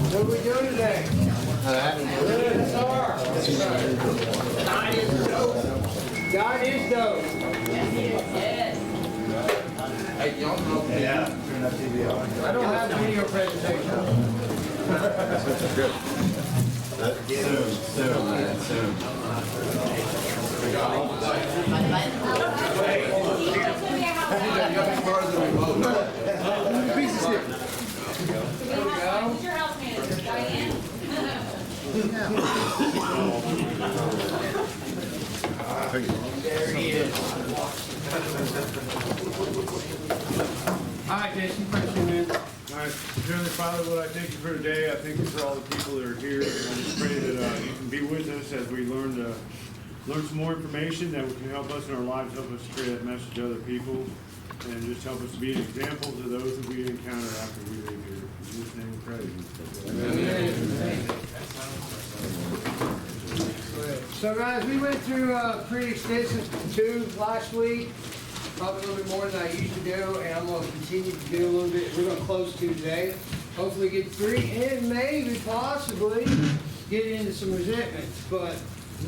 What are we doing today? CSR. God is dope. God is dope. Yes. Hey, y'all know me. Yeah. Turn that TV on. I don't have video presentation. Soon. Pieces here. Who's your house manager, Diane? There he is. All right, Jason, question, man. All right, Heavenly Father, Lord, I thank you for today. I thank you for all the people that are here. And I just pray that you can be with us as we learn some more information that can help us in our lives, help us carry that message to other people, and just help us to be an example to those that we encounter after we leave here. In Jesus' name we pray. Amen. So guys, we went through a pretty extensive 2 last week, probably a little bit more than I used to do, and I'm going to continue to do a little bit. We're going to close 2 today. Hopefully get 3 and maybe possibly get into some resentments. But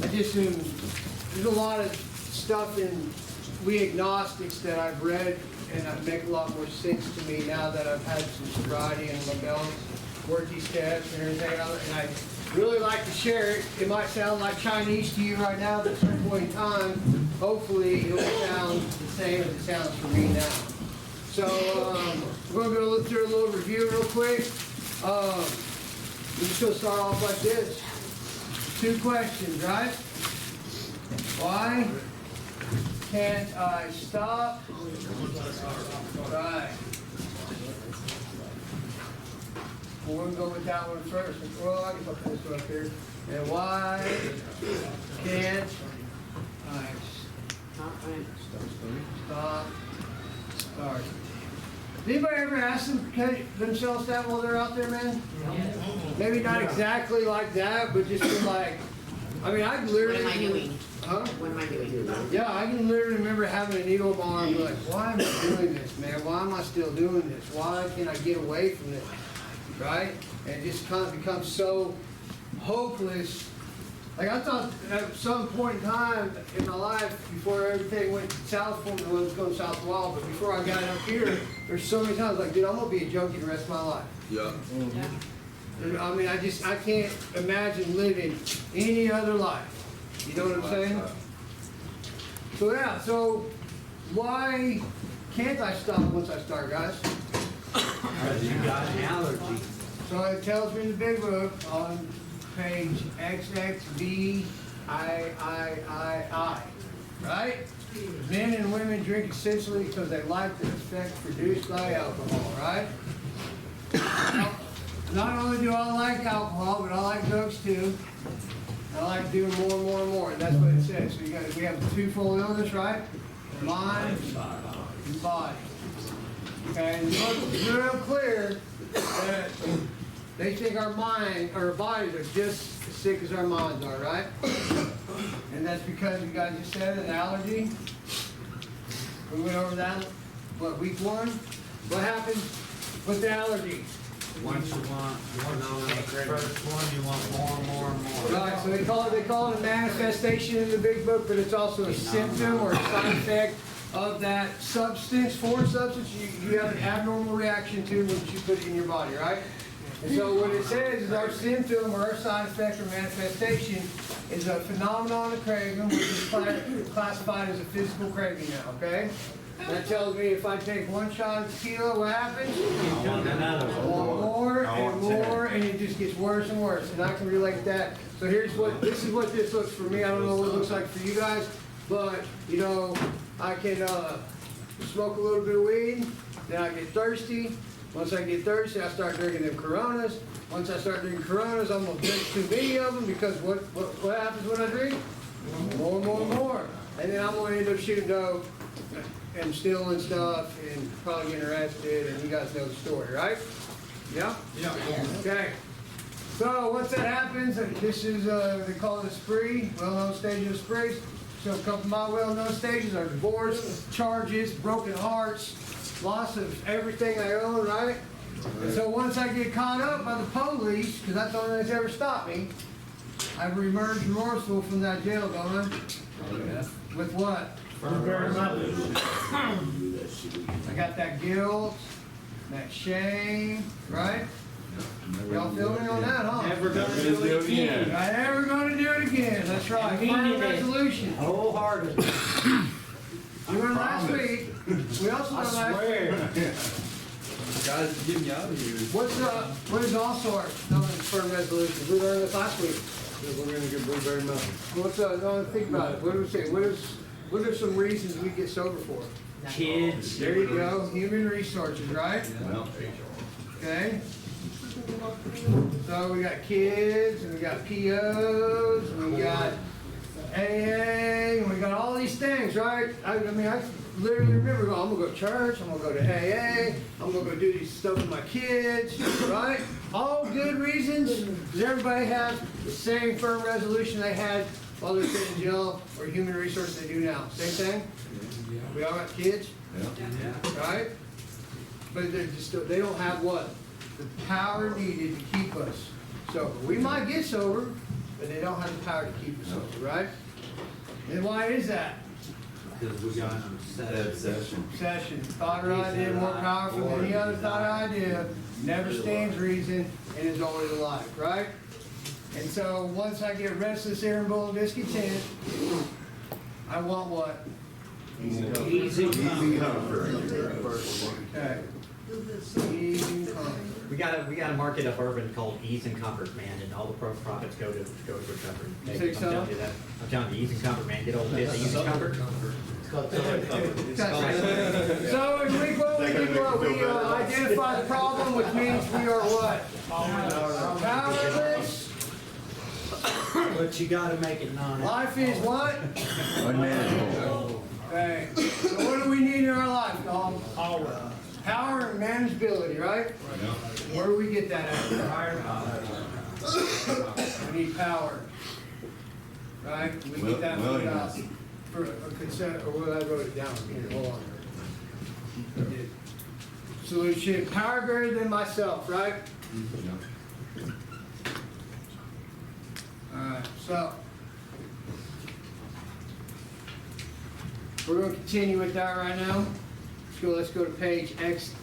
I just there's a lot of stuff in we agnostics that I've read, and it make a lot more sense to me now that I've had some sobriety and my balance, work these steps and everything else, and I really like to share it. It might sound like Chinese to you right now, but at a certain point in time, hopefully it'll sound the same as it sounds for me now. So we're going to go through a little review real quick. We're just going to start off like this. 2 questions, right? Why can't I stop? Right. Well, we're going to go with that one first. Well, I guess I'll put this one up here. And why can't I stop starting? Anybody ever ask themselves that while they're out there, man? Maybe not exactly like that, but just feel like, I mean, I literally... What am I doing? Huh? What am I doing? Yeah, I can literally remember having a needle bar and be like, why am I doing this, man? Why am I still doing this? Why can't I get away from this? Right? And it just kind of becomes so hopeless. Like I thought at some point in time in my life, before everything went south for me, well, it was going south a while, but before I got up here, there's so many times like, dude, I'm going to be a junkie the rest of my life. Yeah. I mean, I can't imagine living any other life. You know what I'm saying? So yeah, so why can't I stop once I start, guys? Because you got an allergy. So it tells me in the big book on page XXVIII, right? Men and women drink essentially because they like the effect produced by alcohol, right? Not only do I like alcohol, but I like drugs too. I like doing more and more and more, and that's what it says. So we have a twofold illness, right? Mind and body. Okay, and it's real clear that they think our mind, or our bodies are just as sick as our minds are, right? And that's because you guys just said an allergy. We went over that, what, week 1? What happened with the allergy? Once you want on the first one, you want more and more and more. Right, so they call it a manifestation in the big book, but it's also a symptom or a side effect of that substance, foreign substance you have an abnormal reaction to when you put it in your body, right? And so what it says is our symptom or our side effect or manifestation is a phenomenon of craving, which is classified as a physical craving now, okay? That tells me if I take 1 shot of tequila, what happens? I want another I want more and more, and it just gets worse and worse. And I can relate that. So this is what this looks for me. I don't know what it looks like for you guys, but you know, I can smoke a little bit of weed, then I get thirsty. Once I get thirsty, I start drinking them Coronas. Once I start drinking Coronas, I'm gonna drink too many of them because what happens when I drink? More and more and more. And then I'm gonna end up shooting dope and stealing stuff and probably getting arrested, and you guys know the story, right? Yeah? Yeah. Okay. So once that happens, this is, they call it a spree, well-known stage of a spree. So a couple of my well-known stages are divorce, charges, broken hearts, loss of everything I own, right? And so once I get caught up by the police, because that's the only thing that's ever stopped me, I emerge remorseful from that jail, don't I? With what? I got that guilt, that shame, right? Y'all feel me on that, huh? Never gonna do it again. I'm never gonna do it again, that's right. Firm resolution. Wholehearted. We learned last week, we also learned last week. Guys, getting you out of here. What is also our firm resolution? We learned this last week. We're gonna get Blueberry Mountain. No, think about it. What do we say? What are some reasons we get sober for? Kids. There you go. Human resources, right? Okay. So we got kids, and we got POs, and we got AA, and we got all these things, right? I literally remember going, I'm gonna go to church, I'm gonna go to AA, I'm gonna go do these stuff with my kids, right? All good reasons. Does everybody have the same firm resolution they had while they're sitting in jail or human resources they do now? Same thing? We all got kids, right? But they don't have what? The power needed to keep us sober. We might get sober, but they don't have the power to keep us sober, right? And why is that? Because we got Obsession. Obsession. Thought or idea more powerful than any other thought or idea. Never stands reason and is always alive, right? And so once I get restless, irritable, and discontent, I want what? easy comfort. Okay. Ease and comfort. We gotta market a bourbon called Ease and Comfort, man, and all the profits go to recovery. You think so? I'm telling you that. I'm telling you, Ease and Comfort, man. Get old this Ease and Comfort. That's right. So in week one, we identify the problem, which means we are what? Powerless. But you gotta make it non. Life is what? Unmanageable. Okay. So what do we need in our life, dog? Power and manageability, right? Where do we get that at? We need power. Right? We get that from God. For a consent, or what I wrote it down here. Hold on. Solution. Power greater than myself, right? Alright, so we're going to continue with that right now. Let's go to page XIV.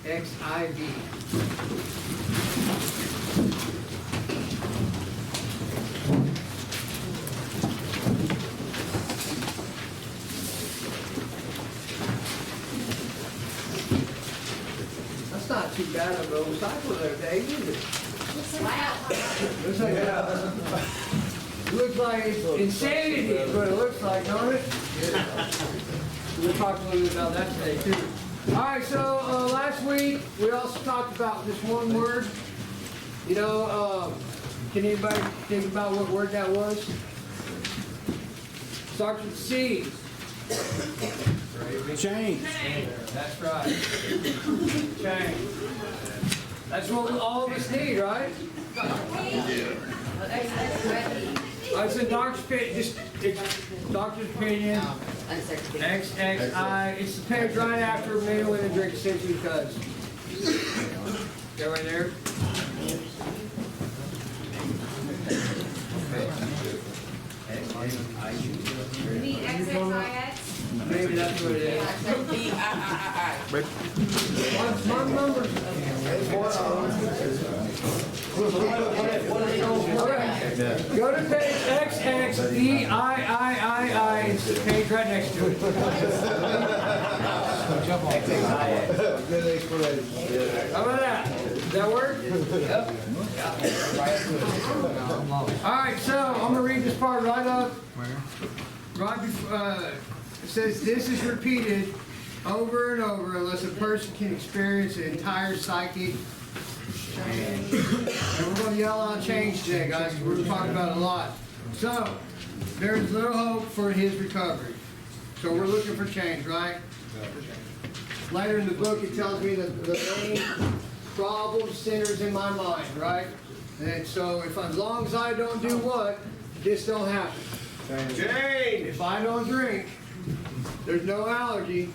That's not too bad of a cycle there, Dave, is it? Looks like looks like it's insanity is what it looks like, don't it? We'll talk a little bit about that today too. All right, so last week we also talked about this one word. You know, can anybody think about what word that was? Starts with C. Change. That's right. Change. That's what all of us need, right? It's a doctor's opinion. It's doctor's opinion. XXI. It's the page right after meal and a drink essentially because. Go right there. You need XXIX? Maybe that's what it is. My numbers. Go to page XXVIII. It's the page right next to it. How about that? Does that work? Yep. All right, so I'm going to read this part right up. Right before, it says, this is repeated over and over unless a person can experience an entire psychic change. And we're going to yell out change today, guys. We're going to talk about it a lot. So, there's little hope for his recovery. So we're looking for change, right? Later in the book, it tells me that the main problem centers in my mind, right? And so, as long as I don't do what, this don't happen. Change. If I don't drink, there's no allergy,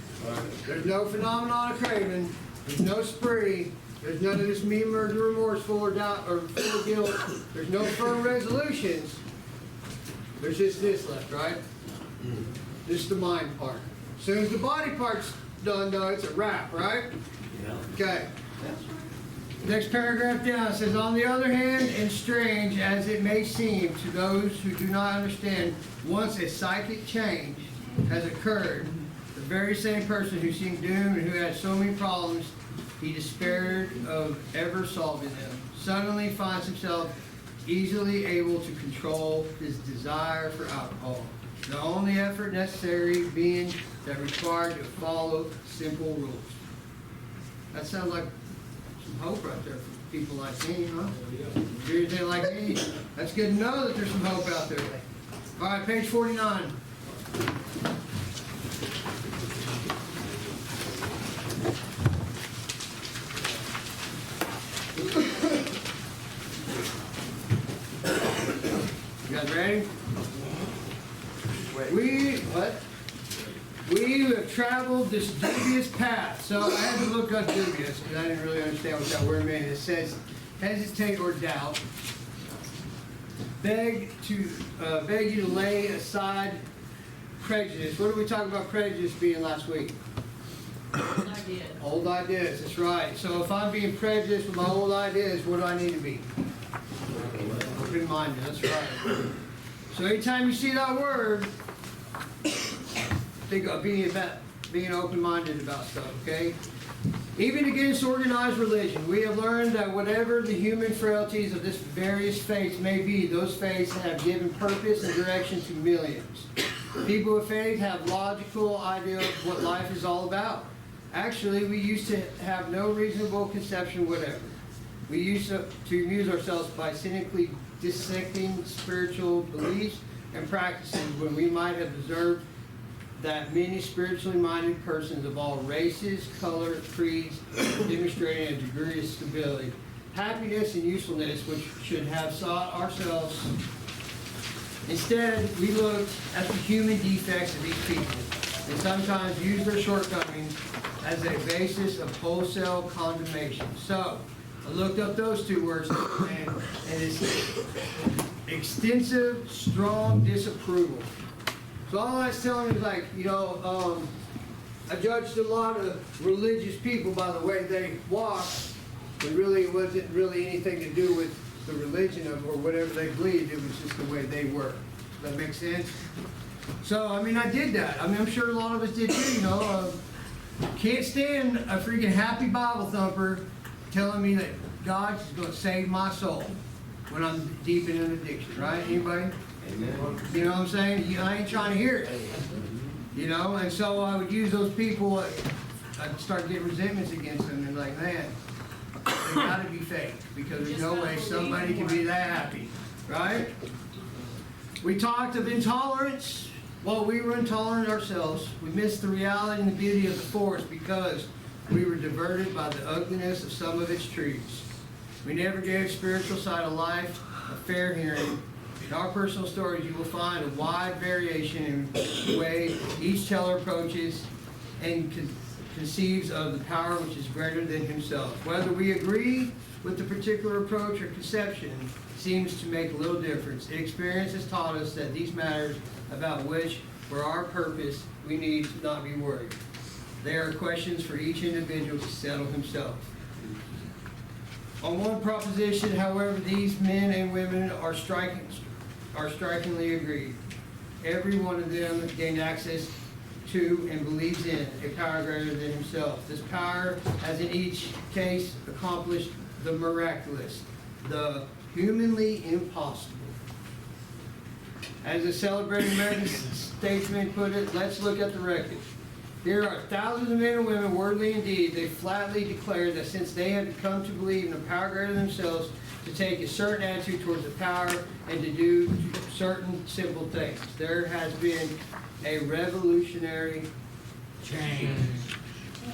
there's no phenomenon of craving, there's no spree, There's none of this me, murder, remorseful, or doubt, or full of guilt. There's no firm resolutions. There's just this left, right? This is the mind part. As soon as the body part's done, though, it's a wrap, right? Okay. Next paragraph down says, on the other hand, and strange as it may seem to those who do not understand, once a psychic change has occurred, the very same person who seemed doomed and who had so many problems he despaired of ever solving them, suddenly finds himself easily able to control his desire for alcohol. The only effort necessary being that required to follow simple rules. That sounds like some hope right there for people like me, huh? If you're anything like me, that's good to know that there's some hope out there. All right, page 49. You guys ready? We have traveled this dubious path. So I had to look up dubious because I didn't really understand what that word meant. It says hesitate or doubt. Beg you to lay aside prejudice. What did we talk about prejudice being last week? Old ideas, that's right. So if I'm being prejudiced with my old ideas, what do I need to be? Open-minded, that's right. So anytime you see that word, think of being open-minded about stuff, okay? Even against organized religion, we have learned that whatever the human frailties of this various faiths may be, those faiths have given purpose and direction to millions. People of faith have logical idea of what life is all about. Actually, we used to have no reasonable conception whatever. We used to amuse ourselves by cynically dissecting spiritual beliefs and practices when we might have observed that many spiritually minded persons of all races, colors, creeds, demonstrating a degree of stability, happiness, and usefulness which should have sought ourselves. Instead, we looked at the human defects of these people and sometimes used their shortcomings as a basis of wholesale condemnation. So, I looked up those two words and it's extensive, strong disapproval. So all that's telling me is like, I judged a lot of religious people by the way they walk, but really it wasn't really anything to do with the religion of or whatever they believed. It was just the way they were. Does that make sense? So, I did that. I'm sure a lot of us did too, Can't stand a freaking happy Bible thumper telling me that God's going to save my soul when I'm deep in an addiction, right? Anybody? Amen. You know what I'm saying? I ain't trying to hear it. And so I would use those people, I'd start getting resentments against them and like, man, they gotta be fake because there's no way somebody can be that happy, right? We talked of intolerance. Well, we were intolerant ourselves. We missed the reality and the beauty of the forest because we were diverted by the ugliness of some of its trees. We never gave spiritual side of life a fair hearing. In our personal stories, you will find a wide variation in the way each teller approaches and conceives of the power which is greater than himself. Whether we agree with the particular approach or conception seems to make little difference. Experience has taught us that these matters about which, for our purpose, we need to not be worried. They are questions for each individual to settle himself. On one proposition, however, these men and women are strikingly agreed. Every one of them gained access to and believes in a power greater than himself. This power has in each case accomplished the miraculous, the humanly impossible. As a celebrated American statesman put it, let's look at the record. Here are thousands of men and women, wordly indeed, they flatly declare that since they had come to believe in a power greater than themselves, to take a certain attitude towards the power and to do certain simple things. There has been a revolutionary change.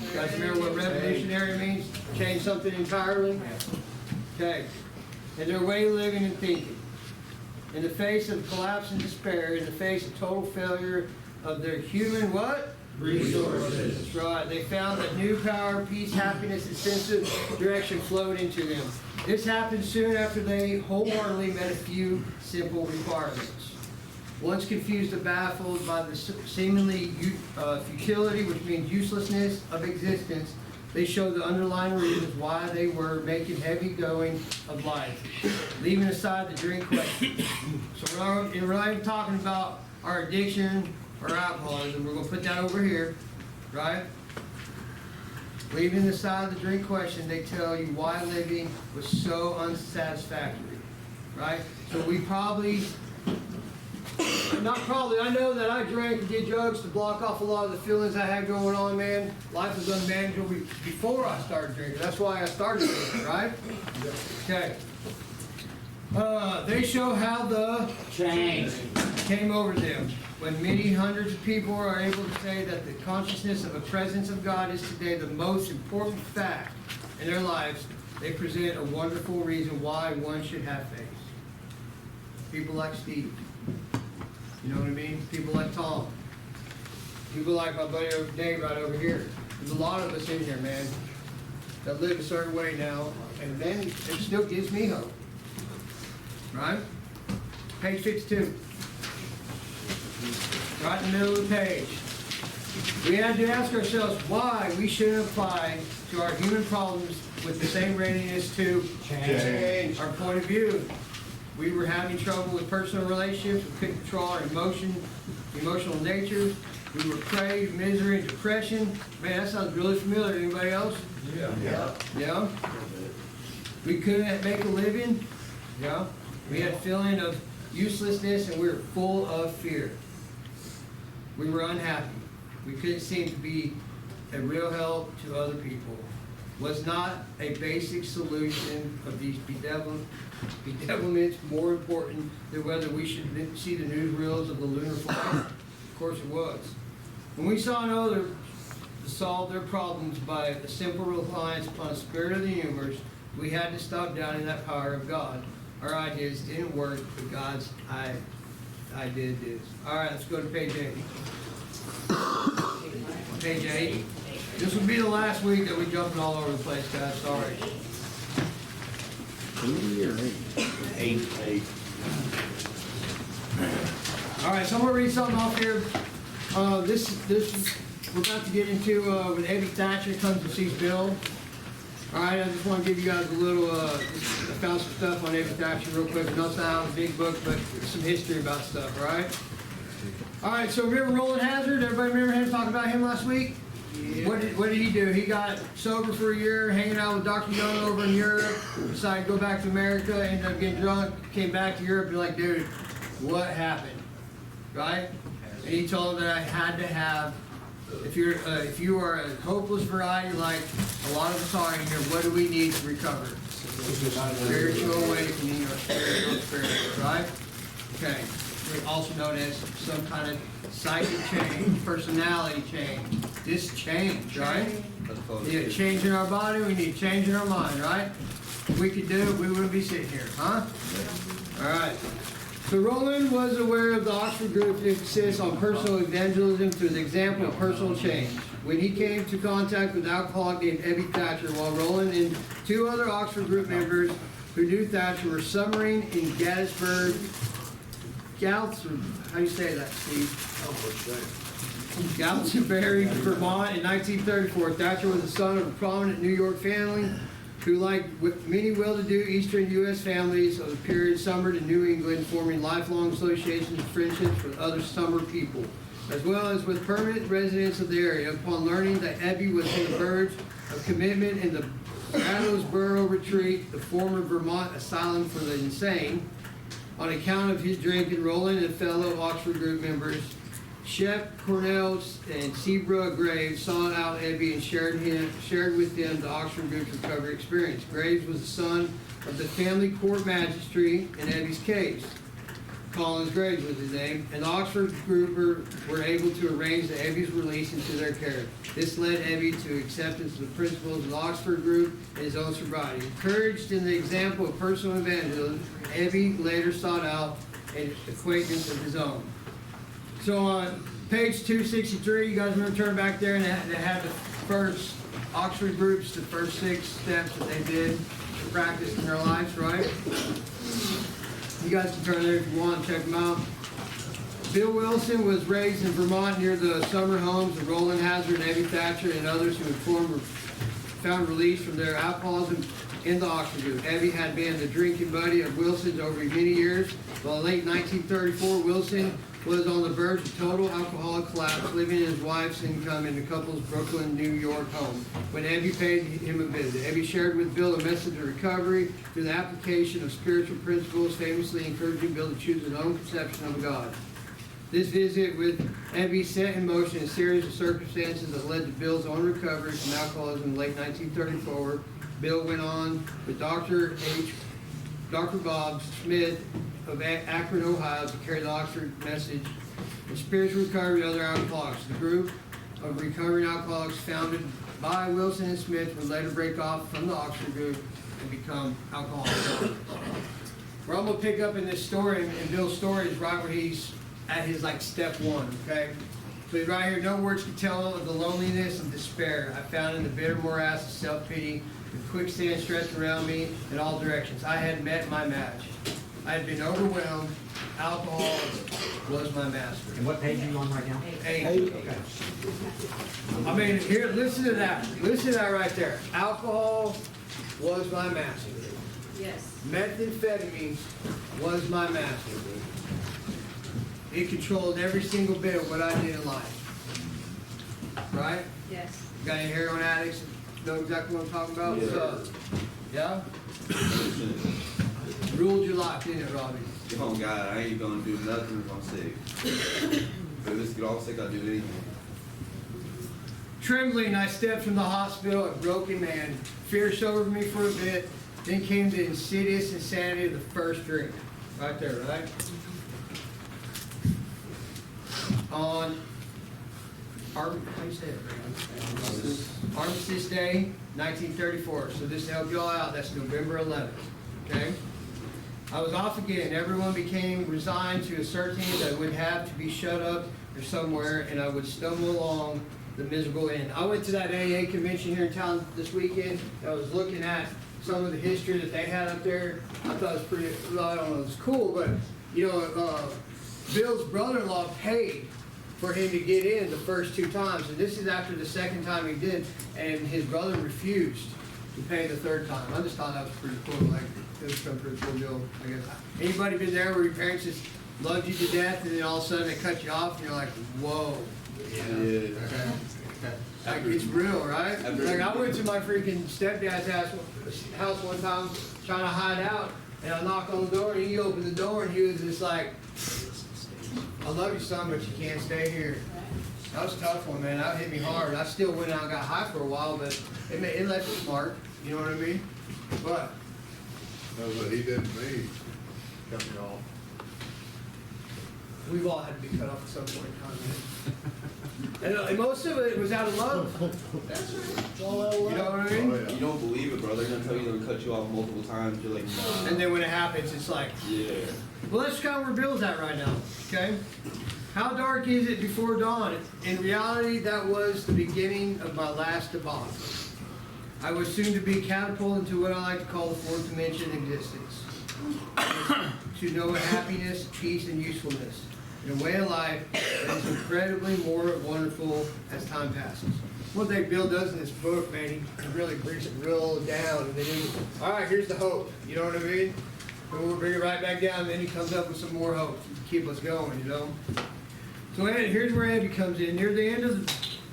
You guys remember what revolutionary means? Change something entirely? Okay. In their way of living and thinking. In the face of collapse and despair, in the face of total failure of their human what? resources. That's right. They found that new power, peace, happiness, and sense of direction flowed into them. This happened soon after they wholeheartedly met a few simple requirements. Once confused and baffled by the seemingly futility, which means uselessness of existence, they showed the underlying reasons why they were making heavy going of life, leaving aside the drink question. So we're not even talking about our addiction or alcoholism. We're going to put that over here, right? Leaving aside the drink question, they tell you why living was so unsatisfactory, right? So we probably, not probably, I know that I drank and did drugs to block off a lot of the feelings I had going on, man. Life was unmanageable before I started drinking. That's why I started drinking, right? Okay. They show how the change came over them. When many hundreds of people are able to say that the consciousness of the presence of God is today the most important fact in their lives, they present a wonderful reason why one should have faith. People like Steve. You know what I mean? People like Tom. People like my buddy Dave right over here. There's a lot of us in here, man, that live a certain way now, and then it still gives me hope. Right? Page 52. Right in the middle of the page. We had to ask ourselves why we shouldn't apply to our human problems with the same readiness to change our point of view. We were having trouble with personal relationships. We couldn't control our emotional natures. We were prey to misery and depression. Man, that sounds really familiar to anybody else? Yeah. We couldn't make a living. Yeah. We had a feeling of uselessness, and we were full of fear. We were unhappy. We couldn't seem to be a real help to other people. Was not a basic solution of these bedevilments more important than whether we should see the newsreels of the lunar flight? Of course it was. When we saw no other to solve their problems by a simple reliance upon the spirit of the universe, we had to stop doubting that power of God. Our ideas didn't work, but God's idea did. All right, let's go to page 8. Page 8. This will be the last week that we jumping all over the place, guys. Sorry. 8. All right, so I'm gonna read something off here. This we're about to get into when Eddie Thatcher comes and sees Bill. All right, I just want to give you guys a little. I found some stuff on Eddie Thatcher real quick. Not a big book, but some history about stuff. All right. All right. So remember Roland Hazard? Everybody remember him talking about him last week? Yeah. What did he do? He got sober for a year, hanging out with Dr. Young over in Europe. Decided to go back to America. Ended up getting drunk. Came back to Europe. And be like, dude, what happened? Right? And he told him that I had to have. If you are a hopeless variety like a lot of us are in here, what do we need to recover? Spiritual awakening or spiritual experience, right? Okay. Also known as some kind of psychic change, personality change. This change, right? We need a change in our body, we need a change in our mind, right? If we could do it, we wouldn't be sitting here, huh? All right. So Roland was aware of the Oxford group's emphasis on personal evangelism through the example of personal change. When he came to contact with an alcoholic named Eddie Thatcher, while Roland and 2 other Oxford group members who knew Thatcher were summering in Gettysburg, how do you say that, Steve? Galsbury, Vermont in 1934. Thatcher was the son of a prominent New York family who, like many well-to-do Eastern U.S. families of the period, summered in New England, forming lifelong associations and friendships with other summer people, as well as with permanent residents of the area. Upon learning that Ebby was on the verge of commitment in the Brattlesboro Retreat, the former Vermont asylum for the insane, on account of his drinking, Roland and fellow Oxford group members Shep Cornell and Seabrook Graves sought out Ebby and shared with him the Oxford group's recovery experience. Graves was the son of the family court magistrate in Ebby's case. Collins Graves was his name, and the Oxford group were able to arrange that Ebby's release into their care. This led Ebby to acceptance of the principles of the Oxford group and his own sobriety. Encouraged in the example of personal evangelism, Ebby later sought out an acquaintance of his own. So Page 263, you guys remember turning back there and they had the first Oxford groups, the first 6 steps that they did to practice in their lives, right? You guys can turn there if you want and check them out. Bill Wilson was raised in Vermont near the summer homes of Roland Hazard, Abby Thatcher, and others who had found release from their alcoholism in the Oxford group. Abby had been the drinking buddy of Wilson's over many years. By late 1934, Wilson was on the verge of total alcoholic collapse, living his wife's income in the couple's Brooklyn, New York home. When Abby paid him a visit, Abby shared with Bill a message of recovery through the application of spiritual principles, famously encouraging Bill to choose his own conception of God. This visit with Abby set in motion a series of circumstances that led to Bill's own recovery from alcoholism in late 1934. Bill went on with Dr. Bob Smith of Akron, Ohio, to carry the Oxford message of spiritual recovery to other alcoholics. The group of recovering alcoholics founded by Wilson and Smith would later break off from the Oxford group and become alcoholics. Where I'm going to pick up in this story, and Bill's story is right where he's at his like step 1, okay? So he's right here, no words can tell of the loneliness and despair I found in the bitter morass of self-pity, with quicksand stretched around me in all directions. I had met my match. I had been overwhelmed. Alcohol was my master. And what page are you on right now? 8. Okay. I mean, here, listen to that. Listen to that right there. Alcohol was my master. Yes. Methamphetamine was my master. It controlled every single bit of what I did in life. Right? Yes. Got any heroin addicts? Know exactly what I'm talking about? Yeah. Yeah? Ruled your life, didn't it, Robbie? Oh God, I ain't gonna do nothing if I'm sick. But let's get all sick, I'll do anything. Trembling, I stepped from the hospital, a broken man. Fear sobered me for a bit, then came the insidious insanity of the first drink. Right there, right? On how do you say it, Armistice Day, 1934. So this to help you all out, that's November 11th. Okay? I was off again. Everyone became resigned to a certainty that I would have to be shut up or somewhere, and I would stumble along the miserable end. I went to that AA convention here in town this weekend. I was looking at some of the history that they had up there. I thought it was pretty, well, I don't know, it was cool, but, you know, Bill's brother-in-law paid for him to get in the first 2 times, and this is after the second time he did, and his brother refused to pay the 3rd time. I just thought that was pretty cool. Like, it was some pretty cool deal, I guess. Anybody been there where your parents just loved you to death, and then all of a sudden they cut you off, and you're like, whoa. Yeah. Like, it's real, right? Like, I went to my freaking stepdad's house one time trying to hide out, and I knocked on the door, and he opened the door, and he was just like, I love you, son, but you can't stay here. That was a tough one, man. That hit me hard. I still went out and got high for a while, but it left me smart. You know what I mean? But That's what he did to me. Cut me off. we've all had to be cut off at some point in time, man. And most of it was out of love. That's right. You know what I mean? Oh, yeah. You don't believe it, bro. They're gonna tell you they're gonna cut you off multiple times. You're like, nah. And then when it happens, it's like, Yeah. well, let's kind of where Bill's at right now, okay? How dark is it before dawn? In reality, that was the beginning of my last debacle. I was soon to be catapulted into what I like to call the 4th dimension existence. To know happiness, peace, and usefulness. In a way of life that is incredibly more wonderful as time passes. One thing Bill does in this book, man, he really brings it real down. And then all right, here's the hope. You know what I mean? And we'll bring it right back down, and then he comes up with some more hope to keep us going, you know? So here's where Andy comes in. Near the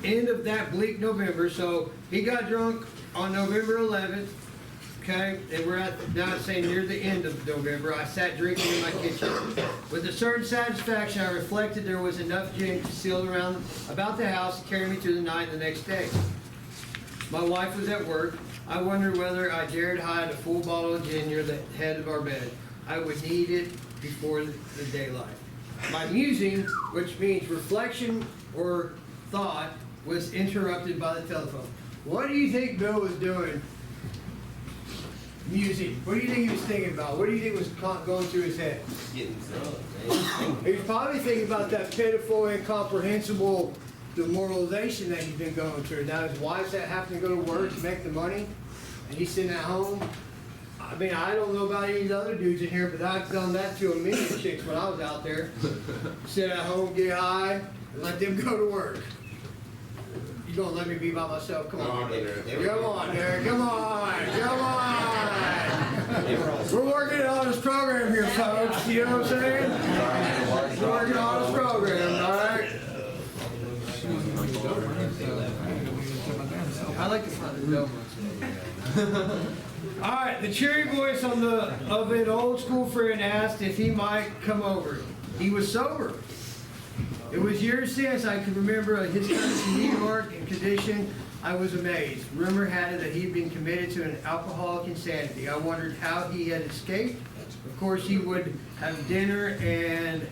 end of that bleak November, so he got drunk on November 11th, okay? And we're now saying near the end of November. I sat drinking in my kitchen. With a certain satisfaction, I reflected there was enough gin concealed around about the house to carry me through the night the next day. My wife was at work. I wondered whether I dared hide a full bottle of gin near the head of our bed. I would need it before the daylight. My musing, which means reflection or thought, was interrupted by the telephone. What do you think Bill was doing music. What do you think he was thinking about? What do you think was going through his head? Getting drunk, man. He was probably thinking about that pitiful, incomprehensible demoralization that he's been going through. Now his wife's having to go to work to make the money, and he's sitting at home. I mean, I don't know about any of the other dudes in here, but I've done that to a million chicks when I was out there. Sit at home, get high, and let them go to work. You gonna let me be by myself? Come on. Come on, Derek. Come on. Come on. We're working on this program here, folks. You know what I'm saying? We're working on this program, all right? I like to find the donuts. All right, the cheery voice of an old school friend asked if he might come over. He was sober. It was years since I could remember his coming to New York in condition. I was amazed. Rumor had it that he'd been committed to an alcoholic insanity. I wondered how he had escaped. Of course, he would have dinner and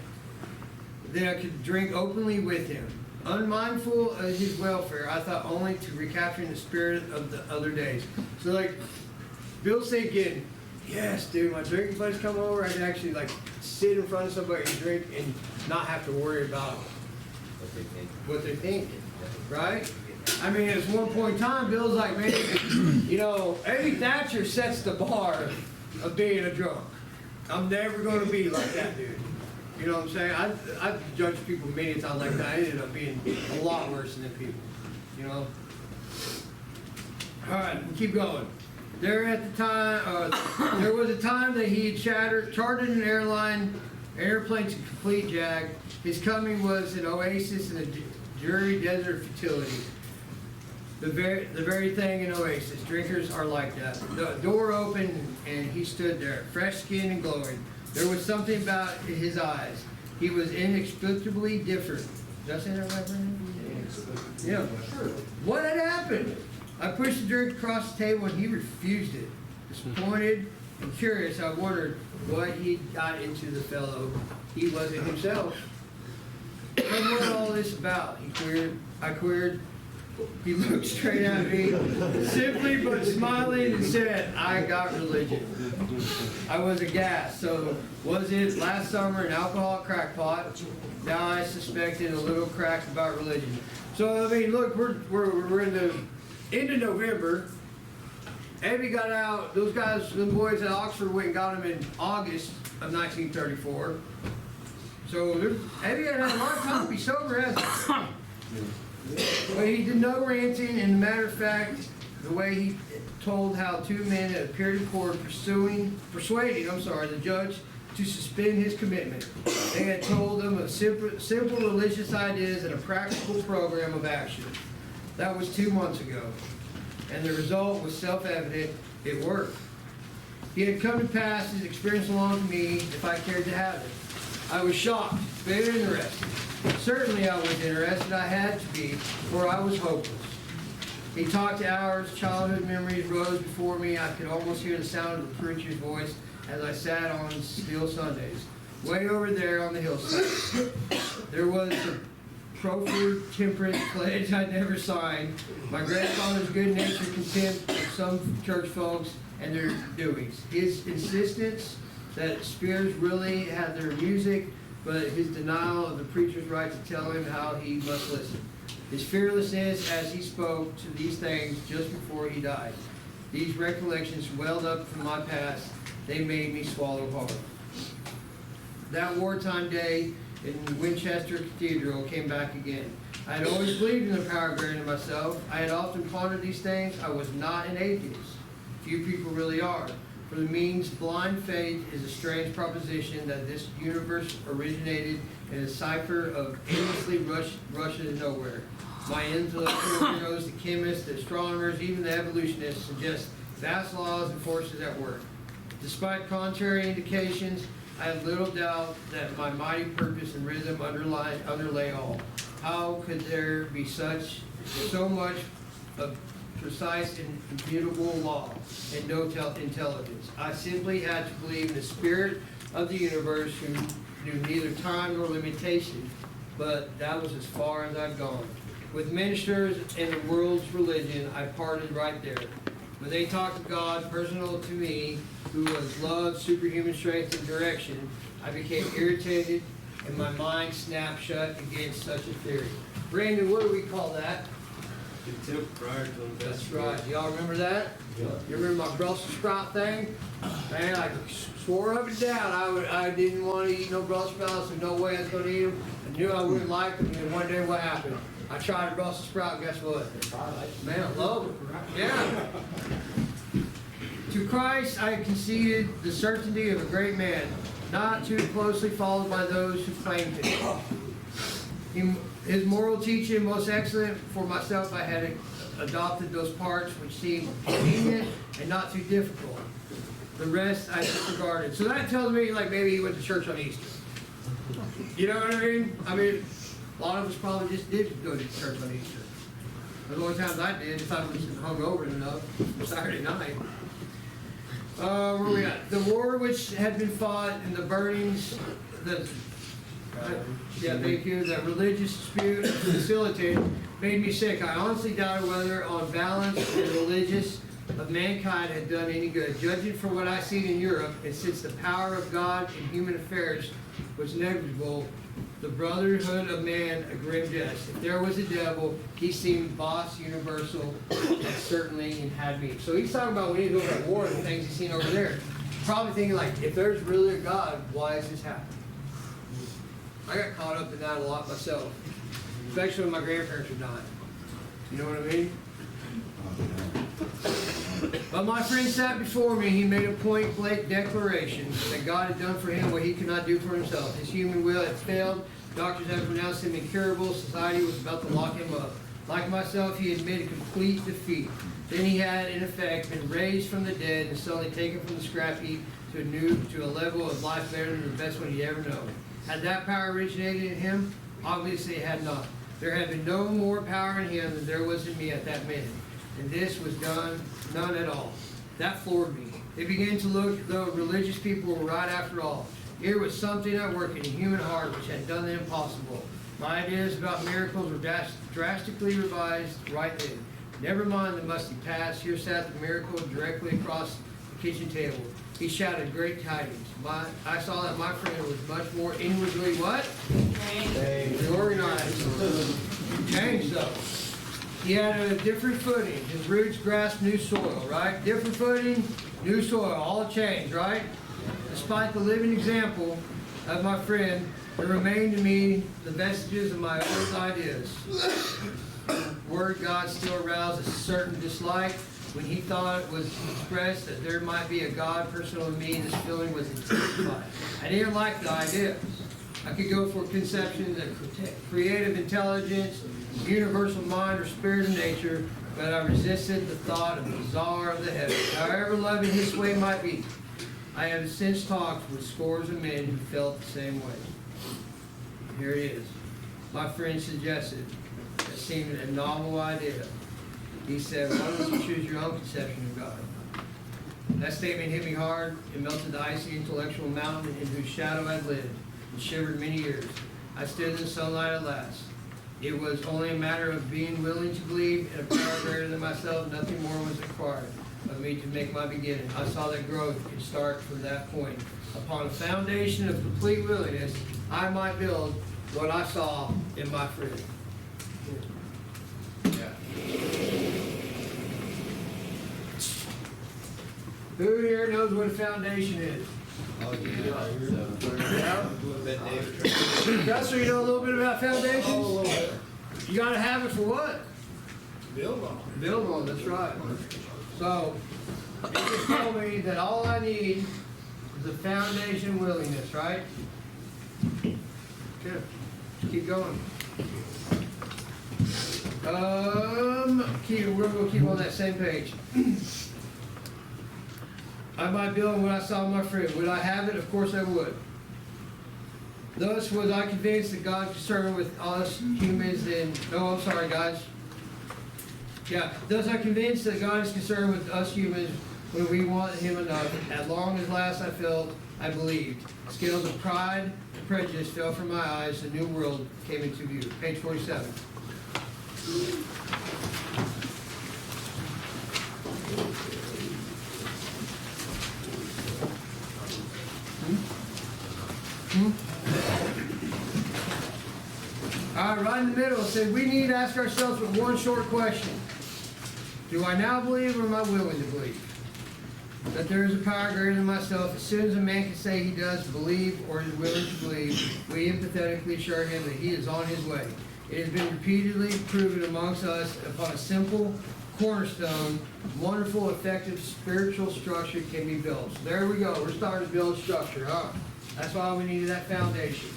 then I could drink openly with him. Unmindful of his welfare, I thought only to recapturing the spirit of the other days. So like, Bill's thinking, yes, dude, my drinking buddies come over, I can actually like sit in front of somebody and drink and not have to worry about what they're thinking, right? I mean, at one point in time, Bill's like, man, you know, Eddie Thatcher sets the bar of being a drunk. I'm never going to be like that, dude. You know what I'm saying? I've judged people many times like that. I ended up being a lot worse than people, you know? All right, we'll keep going. There was a time that he had chartered an airplane to complete Jag. His coming was an oasis in a dreary desert futility. The very thing in Oasis. Drinkers are like that. The door opened and he stood there, fresh skin and glowing. There was something about his eyes. He was inexplicably different. Did I say that right, Brandon? Yeah. What had happened? I pushed the drink across the table and he refused it. Disappointed and curious, I wondered what he got into the fellow. He wasn't himself. What was all this about? I queried. He looked straight at me, simply but smiling, and said, I got religion. I was aghast. So was it last summer an alcoholic crackpot? Now I suspected a little crack about religion. So I mean, look, we're in the end of November. Abby got out. Those guys, the boys at Oxford, went and got him in August of 1934. So Abby had a lot of time to be sober, hasn't he? But he did no ranting, and as a matter of fact, the way he told how two men had appeared in court persuading the judge to suspend his commitment. They had told him of simple religious ideas and a practical program of action. That was 2 months ago, and the result was self-evident. It worked. He had come to pass his experience along to me if I cared to have it. I was shocked, very interested. Certainly I was interested, I had to be, for I was hopeless. He talked to hours, childhood memories rose before me. I could almost hear the sound of the preacher's voice as I sat on still Sundays. Way over there on the hillside, there was a proffered temperance pledge I'd never signed. My grandfather's good-natured contempt of some church folks and their doings. His insistence that spirits really had their music, but his denial of the preacher's right to tell him how he must listen. His fearlessness as he spoke to these things just before he died. These recollections welled up from my past. They made me swallow hard. That wartime day in Winchester Cathedral came back again. I had always believed in the power of greater than myself. I had often pondered these things. I was not an atheist. Few people really are. For the means, blind faith is a strange proposition that this universe originated in a cipher of endlessly rushes nowhere. My intellectual heroes, the chemists, the astronomers, even the evolutionists suggest vast laws and forces at work. Despite contrary indications, I have little doubt that my mighty purpose and rhythm underlay all. How could there be so much of precise and immutable law and no intelligence? I simply had to believe in the spirit of the universe who knew neither time nor limitation, but that was as far as I'd gone. With ministers and the world's religion, I parted right there. When they talked of God personal to me, who was love, superhuman strength, and direction, I became irritated and my mind snapped shut against such a theory. Brandon, what do we call that? Contempt prior to investigation. That's right. Y'all remember that? Yeah. You remember my Brussels sprout thing? Man, I swore up and down I didn't want to eat no Brussels sprouts. There's no way I was going to eat them. I knew I wouldn't like them. And one day what happened? I tried a Brussels sprout. Guess what? Man, I love them. Yeah. To Christ I conceded the certainty of a great man, not too closely followed by those who claimed him. His moral teaching most excellent. For myself, I had adopted those parts which seemed convenient and not too difficult. The rest I disregarded. So that tells me, like, maybe he went to church on Easter. You know what I mean? I mean, a lot of us probably just did go to church on Easter. The only times I did, if I was hungover enough, Saturday night. Where we at? The war which had been fought and the burnings, yeah, thank you. The religious dispute facilitated made me sick. I honestly doubted whether, on balance, the religious of mankind had done any good. Judging from what I seen in Europe, and since the power of God in human affairs was negligible, the brotherhood of man a grim jest. If there was a devil, he seemed boss universal, and certainly had me. So he's talking about when he goes to war and the things he's seen over there. Probably thinking like, if there's really a God, why is this happening? I got caught up in that a lot myself, especially when my grandparents were dying. You know what I mean? But my friend sat before me. He made a point-blank declaration that God had done for him what he could not do for himself. His human will had failed. Doctors had pronounced him incurable. Society was about to lock him up. Like myself, he admitted complete defeat. Then he had, in effect, been raised from the dead and suddenly taken from the scrap heap to a level of life better than the best one he'd ever known. Had that power originated in him? Obviously it had not. There had been no more power in him than there was in me at that minute. And this was none at all. That floored me. It began to look though religious people were right after all. Here was something at work in the human heart which had done the impossible. My ideas about miracles were drastically revised right then. Never mind the musty past. Here sat the miracle directly across the kitchen table. He shouted great tidings. I saw that my friend was much more inwardly what? Reorganized. Changed though. He had a different footing. His roots grasped new soil, right? Different footing, new soil, all changed, right? Despite the living example of my friend, there remained to me the vestiges of my old ideas. Word God still aroused a certain dislike. When he thought it was expressed that there might be a God personal to me, this feeling was intensified. I didn't like the ideas. I could go for conceptions of creative intelligence, universal mind, or spirit of nature, but I resisted the thought of the czar of the heavens. However loving his way might be, I have since talked with scores of men who felt the same way. Here it is. My friend suggested, it seemed a novel idea. He said, why don't you choose your own conception of God? That statement hit me hard. It melted the icy intellectual mountain in whose shadow I'd lived and shivered many years. I stood in the sunlight at last. It was only a matter of being willing to believe in a power greater than myself. Nothing more was required of me to make my beginning. I saw that growth could start from that point. Upon a foundation of complete willingness, I might build what I saw in my friend. Who here knows what a foundation is? Justin, you know a little bit about foundations? You gotta have it for what? Build on. Build on, that's right. So, it just told me that all I need is a foundation willingness, right? Good. Keep going. We're gonna keep on that same page. I might build what I saw in my friend. Would I have it? Of course I would. Thus was I convinced that God is concerned with us humans and, oh, I'm sorry, guys. Yeah, thus I'm convinced that God is concerned with us humans when we want Him enough. At long as last I felt, I believed. Scales of pride and prejudice fell from my eyes. The new world came into view. Page 47. All right, right in the middle, it said we need to ask ourselves with one short question. Do I now believe or am I willing to believe? That there is a power greater than myself. As soon as a man can say he does believe or is willing to believe, we empathetically assure him that he is on his way. It has been repeatedly proven amongst us upon a simple cornerstone, wonderful, effective spiritual structure can be built. So there we go. We're starting to build structure, huh? That's why we needed that foundation.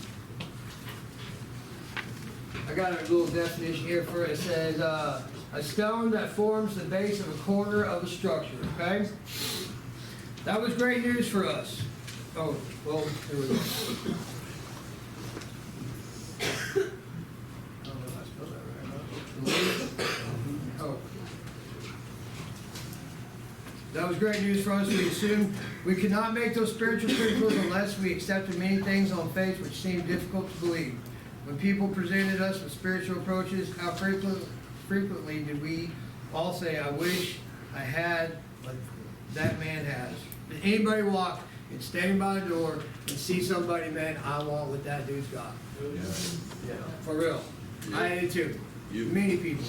I got a little definition here for it. It says, a stone that forms the base of a corner of a structure, okay? That was great news for us. Oh, well, here we go. I don't know if I spelled that right. Oh. That was great news for us. We assumed we could not make those spiritual principles unless we accepted many things on faith which seemed difficult to believe. When people presented us with spiritual approaches, how frequently did we all say, I wish I had what that man has? Did anybody walk and stand by the door and see somebody, man, I want what that dude's got? Yeah. For real. I did too. Many people.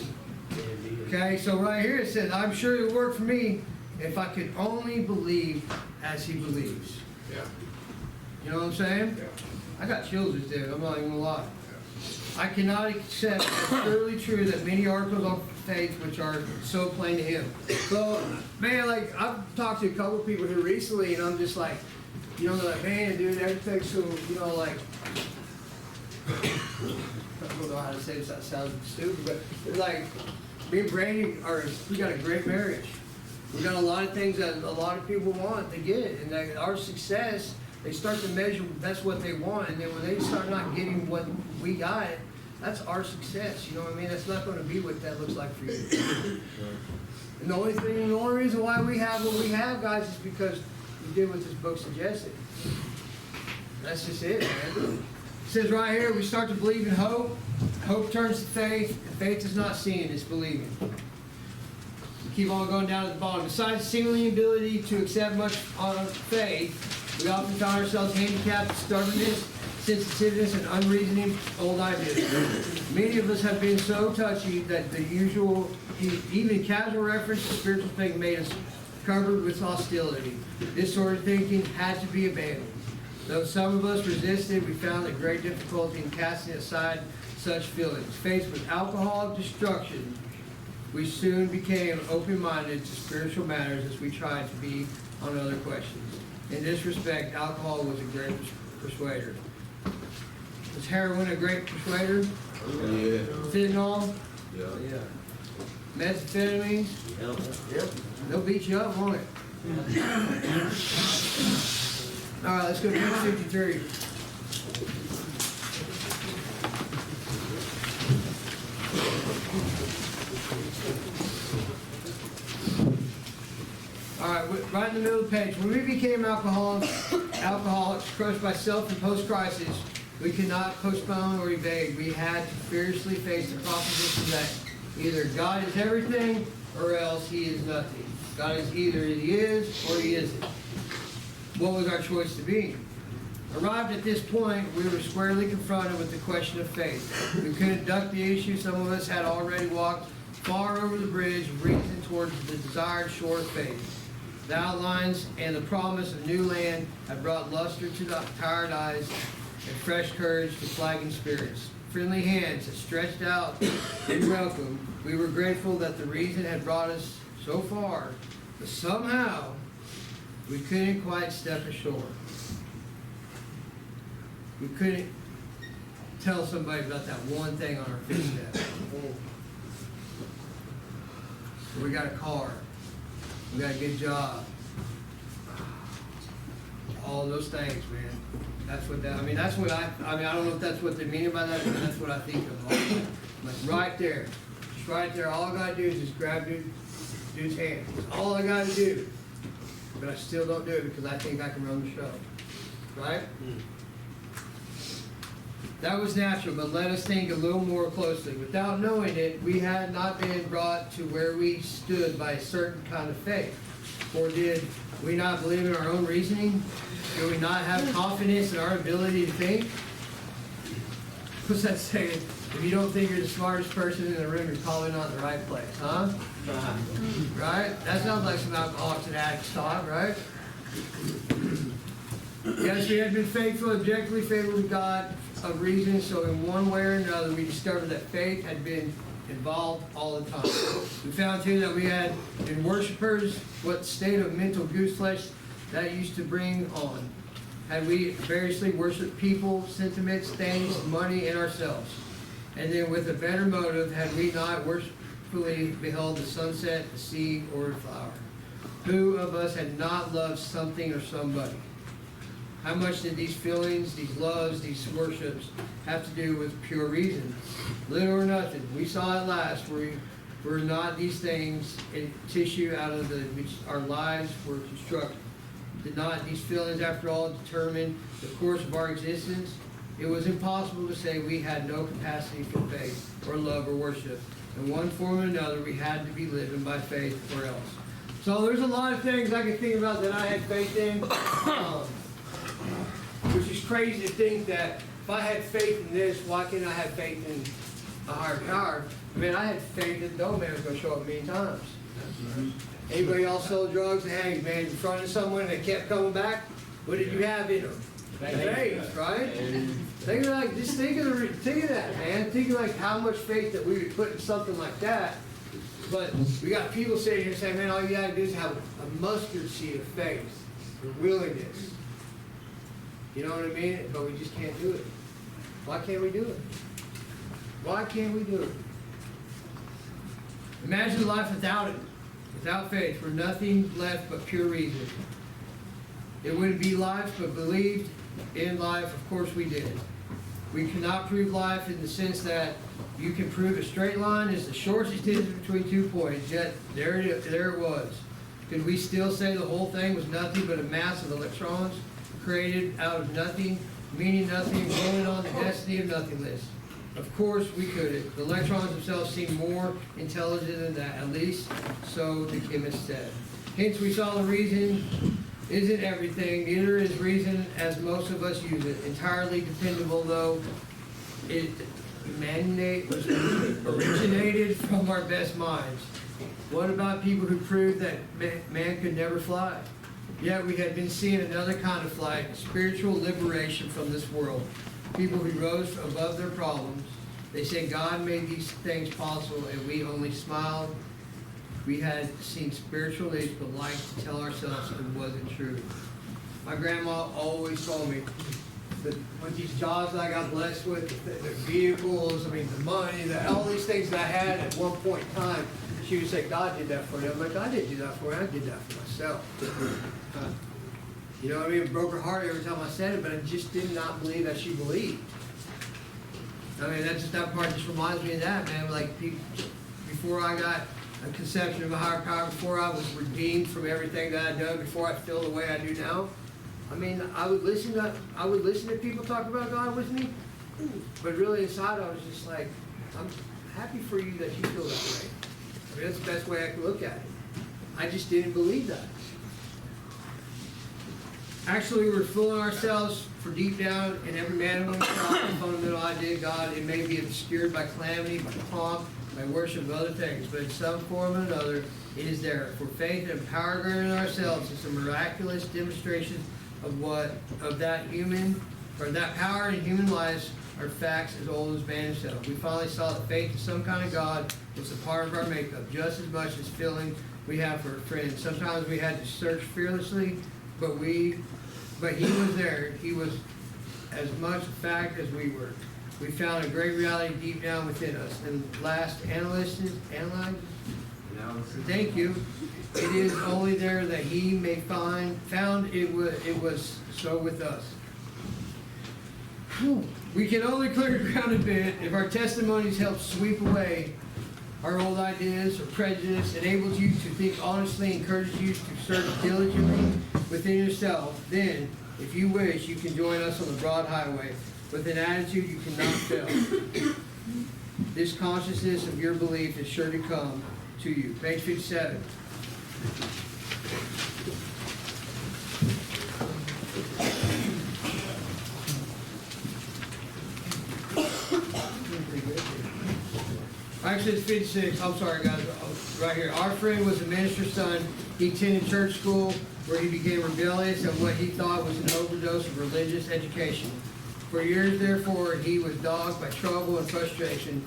Okay, so right here it says, I'm sure it would work for me if I could only believe as he believes. Yeah. You know what I'm saying? Yeah. I got chills with that, I'm not even gonna lie. I cannot accept as surely true that many articles on faith which are so plain to him. So, man, like, I've talked to a couple of people here recently, and I'm just like, you know, they're like, man, dude, everything's so, you know, like, I don't know how to say this, that sounds stupid, but it's like, me and Brady we got a great marriage. We got a lot of things that a lot of people want to get, and that our success, they start to measure, that's what they want, and then when they start not getting what we got, that's our success, you know what I mean? That's not gonna be what that looks like for you. And the only reason why we have what we have, guys, is because we did what this book suggested. That's just it, man. It says right here, we start to believe in hope. Hope turns to faith, and faith is not seeing, it's believing. We keep on going down to the bottom. Besides seemingly ability to accept much on faith, we often find ourselves handicapped with stubbornness, sensitiveness, and unreasoning old ideas. Many of us have been so touchy that the usual, even casual reference to spiritual things made us covered with hostility. This sort of thinking had to be abandoned. Though some of us resisted, we found a great difficulty in casting aside such feelings. Faced with alcoholic destruction, we soon became open-minded to spiritual matters as we tried to be on other questions. In this respect, alcohol was a great persuader. Was heroin a great persuader? Yeah. Fentanyl? Yeah. Methamphetamines? Yep. They'll beat you up, won't it? All right, let's go to page 53. All right, right in the middle of the page. When we became alcoholics, crushed by self-imposed crisis, we could not postpone or evade. We had to fiercely face the proposition that either God is everything or else he is nothing. God is either he is or he isn't. What was our choice to be? Arrived at this point, we were squarely confronted with the question of faith. We couldn't duck the issue. Some of us had already walked far over the bridge, reaching towards the desired shore of faith. The outlines and the promise of new land had brought luster to the tired eyes and fresh courage to flagging spirits. Friendly hands had stretched out in welcome. We were grateful that the reason had brought us so far, but somehow we couldn't quite step ashore. We couldn't tell somebody about that one thing on our footstep. We got a car. We got a good job. All those things, man. That's what that, that's what I don't know if that's what they mean by that, but that's what I think of. Like right there. Just right there. All I gotta do is just grab dude's hand. That's all I gotta do. But I still don't do it because I think I can run the show. Right? That was natural, but let us think a little more closely. Without knowing it, we had not been brought to where we stood by a certain kind of faith. Or did we not believe in our own reasoning? Do we not have confidence in our ability to think? What's that saying? If you don't think you're the smartest person in the room, you're probably not in the right place, huh? Right? That sounds like some alcoholics and addicts talk, right? Yes, we had been faithful, objectively faithful to God of reason, so in one way or another, we discovered that faith had been involved all the time. We found too that we had been worshipers, what state of mental goose flesh that used to bring on. Had we variously worshiped people, sentiments, things, money, and ourselves. And then with a better motive, had we not worshipfully beheld the sunset, the sea, or the flower? Who of us had not loved something or somebody? How much did these feelings, these loves, these worships have to do with pure reason? Little or nothing. We saw at last were not these things in tissue out of which our lives were constructed. Did not these feelings, after all, determine the course of our existence? It was impossible to say we had no capacity for faith or love or worship. In one form or another, we had to be living by faith or else. So there's a lot of things I can think about that I had faith in. Which is crazy to think that if I had faith in this, why can't I have faith in a higher power? I mean, I had faith that no man was going to show up many times. Anybody else sold drugs and hey, man, in front of someone and they kept coming back? What did you have in them? Faith, right? Think of that, man. Think of like how much faith that we would put in something like that. But we got people sitting here saying, man, all you gotta do is have a mustard seed of faith, willingness. You know what I mean? But we just can't do it. Why can't we do it? Why can't we do it? Imagine life without it, without faith, for nothing left but pure reason. It wouldn't be life, but believed in life, of course we did. We cannot prove life in the sense that you can prove a straight line is the shortest distance between 2 points, yet there it was. Could we still say the whole thing was nothing but a mass of electrons created out of nothing, meaning nothing, rolling on the destiny of nothingness? Of course we couldn't. The electrons themselves seem more intelligent than that, at least so the chemist said. Hence we saw the reason isn't everything, neither is reason as most of us use it. Entirely dependable though it originated from our best minds. What about people who proved that man could never fly? Yet we had been seeing another kind of flight, spiritual liberation from this world. People who rose above their problems. They said God made these things possible and we only smiled. We had seen spiritual leads but liked to tell ourselves it wasn't true. My grandma always told me that with these jobs that I got blessed with, the vehicles, I mean the money, all these things that I had at one point in time, she would say, God did that for you. I'm like, I didn't do that for you, I did that for myself. You know what I mean? It broke her heart every time I said it, but I just did not believe that she believed. I mean, that part just reminds me of that, man. Like, before I got a conception of a higher power, before I was redeemed from everything that I'd done, before I feel the way I do now, I mean, I would listen to people talk about God with me, but really inside I was just like, I'm happy for you that you feel that way. I mean, that's the best way I can look at it. I just didn't believe that. Actually, we were fooling ourselves, for deep down in every man and woman child, the fundamental idea of God, it may be obscured by calamity, by pomp, by worship of other things, but in some form or another, it is there. For faith and power greater in ourselves is a miraculous demonstration of that power in human lives are facts as old as man himself. We finally saw that faith in some kind of God is a part of our makeup, just as much as feeling we have for a friend. Sometimes we had to search fearlessly, but he was there. He was as much a fact as we were. We found a great reality deep down within us. And last, analyze. Thank you. It is only there that he may found it was so with us. We can only clear the ground a bit if our testimonies help sweep away our old ideas or prejudice, enables you to think honestly, encourages you to search diligently within yourself. Then If you wish, you can join us on the broad highway with an attitude you cannot fail. This consciousness of your belief is sure to come to you. Page 57. Actually, it's 56. I'm sorry, guys. Right here. Our friend was a minister's son. He attended church school where he became rebellious at what he thought was an overdose of religious education. For years, therefore, he was dogged by trouble and frustration,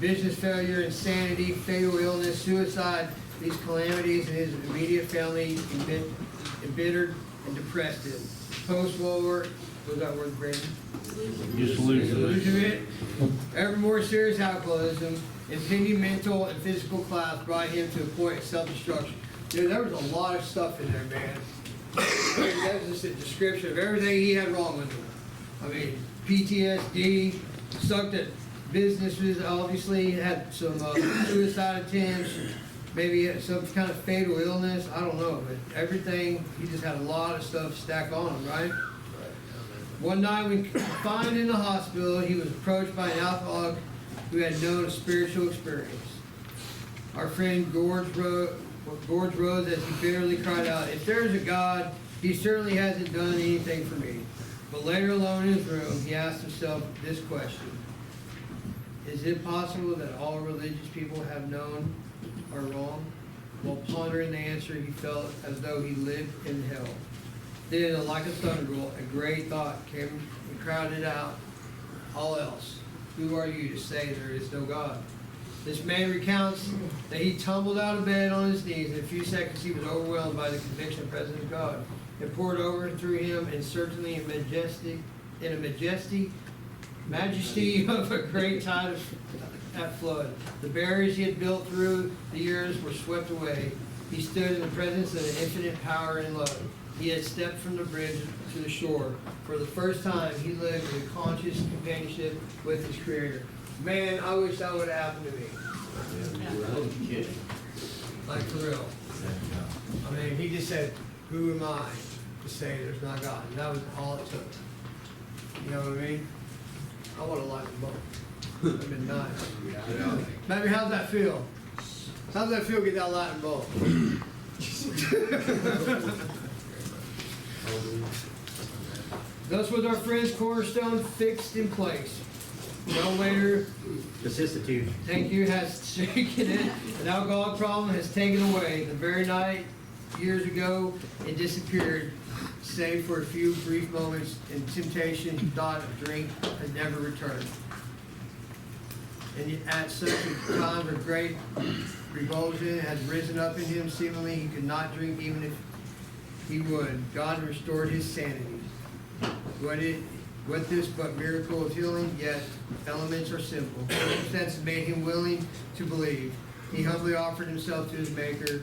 business failure, insanity, fatal illness, suicide. These calamities in his immediate family embittered and depressed him. Post-war, was that word, Brandon? Disillusionment. Ever more serious alcoholism, impending mental and physical collapse brought him to a point of self-destruction. Dude, there was a lot of stuff in there, man. That was just a description of everything he had wrong with him. I mean, PTSD, sucked at businesses, obviously, had some suicide attempts, maybe had some kind of fatal illness, I don't know, but everything, he just had a lot of stuff stacked on him, right? One night when confined in the hospital, he was approached by an alcoholic who had known a spiritual experience. Our friend Gorge rose as he bitterly cried out, "If there is a God, he certainly hasn't done anything for me." But later alone in his room, he asked himself this question: is it possible that all religious people have known are wrong? While pondering the answer, he felt as though he lived in hell. Then, like a thunderbolt, a great thought came and crowded out all else. Who are you to say there is no God? This man recounts that he tumbled out of bed on his knees. In a few seconds, he was overwhelmed by the conviction of the presence of God. It poured over and through him, and certainly in a majesty of a great tide at flood. The barriers he had built through the years were swept away. He stood in the presence of an infinite power and love. He had stepped from the bridge to the shore. For the first time, he lived in conscious companionship with his Creator. Man, I wish that would have happened to me. Like, for real. I mean, he just said, "Who am I to say there's not God?" And that was all it took. You know what I mean? I would have liked them both. It'd have been nice. Maybe how's that feel? How's that feel, get that Latin bowl? Thus was our friend's cornerstone fixed in place. No later, Vicissitude. thank you, has shaken it. An alcoholic problem has taken away. The very night, years ago, it disappeared, save for a few brief moments, and temptation, thought of drink has never returned. And at such a time of great revulsion has risen up in him, seemingly he could not drink even if he would. God restored his sanity. What this but miracle of healing, yet elements are simple. Circumstances made him willing to believe. He humbly offered himself to his Maker.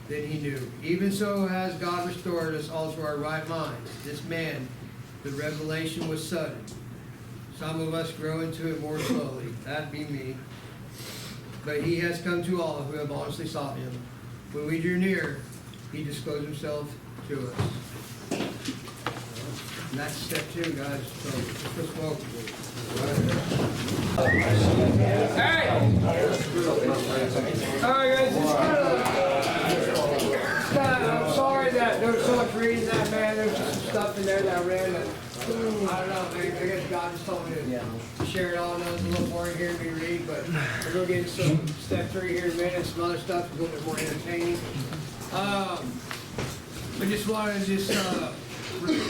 Then he knew. Even so has God restored us all to our right minds. This man, the revelation was sudden. Some of us grow into it more slowly. That'd be me. But he has come to all who have honestly sought him. When we drew near, he disclosed himself to us. And that's step 2, guys. So let's smoke. Hey! All right, guys. I'm sorry that there was so much reading that, man. There's just some stuff in there that I read. And, I don't know, man. I guess God just told me to share it all. I know there's a little more in here to be read, but we're going to get into some step 3 here in a minute. Some other stuff is a little bit more entertaining. I just wanted to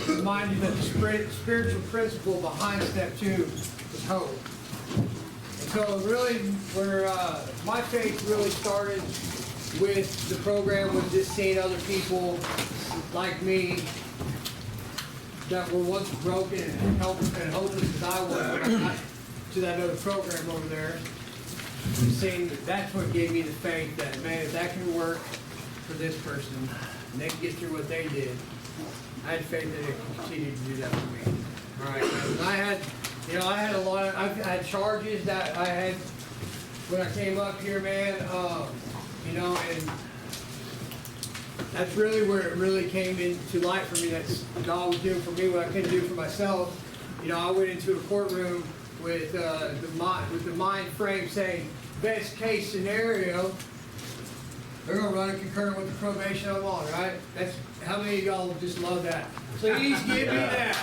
remind you that the spiritual principle behind step 2 is hope. And so really, where my faith really started with the program was just seeing other people like me that were once broken and hopeless as I was when I got to that other program over there. And seeing that's what gave me the faith that, man, if that can work for this person and they can get through what they did, I had faith that it could continue to do that for me. All right, and I had a lot of, I had charges that I had when I came up here, man. And that's really where it really came into light for me. That's God was doing for me what I couldn't do for myself. You know, I went into a courtroom with the mind frame saying, best case scenario, they're gonna run it concurrent with the probation I'm on, right? That's, how many of y'all just love that? Please give me that.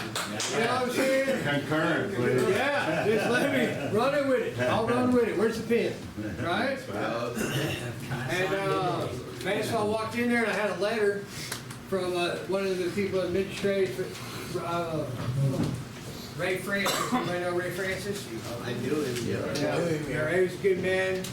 You know what I'm saying? Concurrent, please. Yeah, just let me run it with it. I'll run with it. Where's the pen? Right? And man, so I walked in there and I had a letter from one of the people administrative, Ray Francis. Anybody know Ray Francis? I do it, Yeah, Ray was a good man,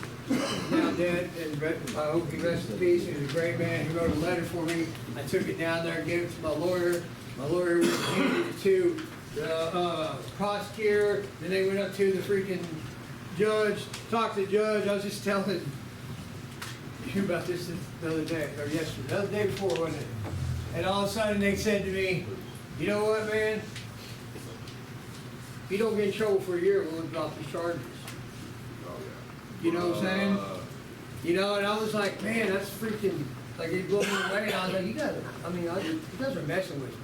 now dead, and I hope he rests in peace. He was a great man. He wrote a letter for me. I took it down there and gave it to my lawyer. My lawyer handed it to the prosecutor. Then they went up to the freaking judge, talked to the judge. I was just telling you about this the other day, or yesterday, the other day before, wasn't it? And all of a sudden they said to me, you know what, man? If you don't get in trouble for a year, we'll drop the charges. You know what I'm saying? You know, and I was like, man, that's freaking, like, it blew me away. And I was like, you guys are messing with me.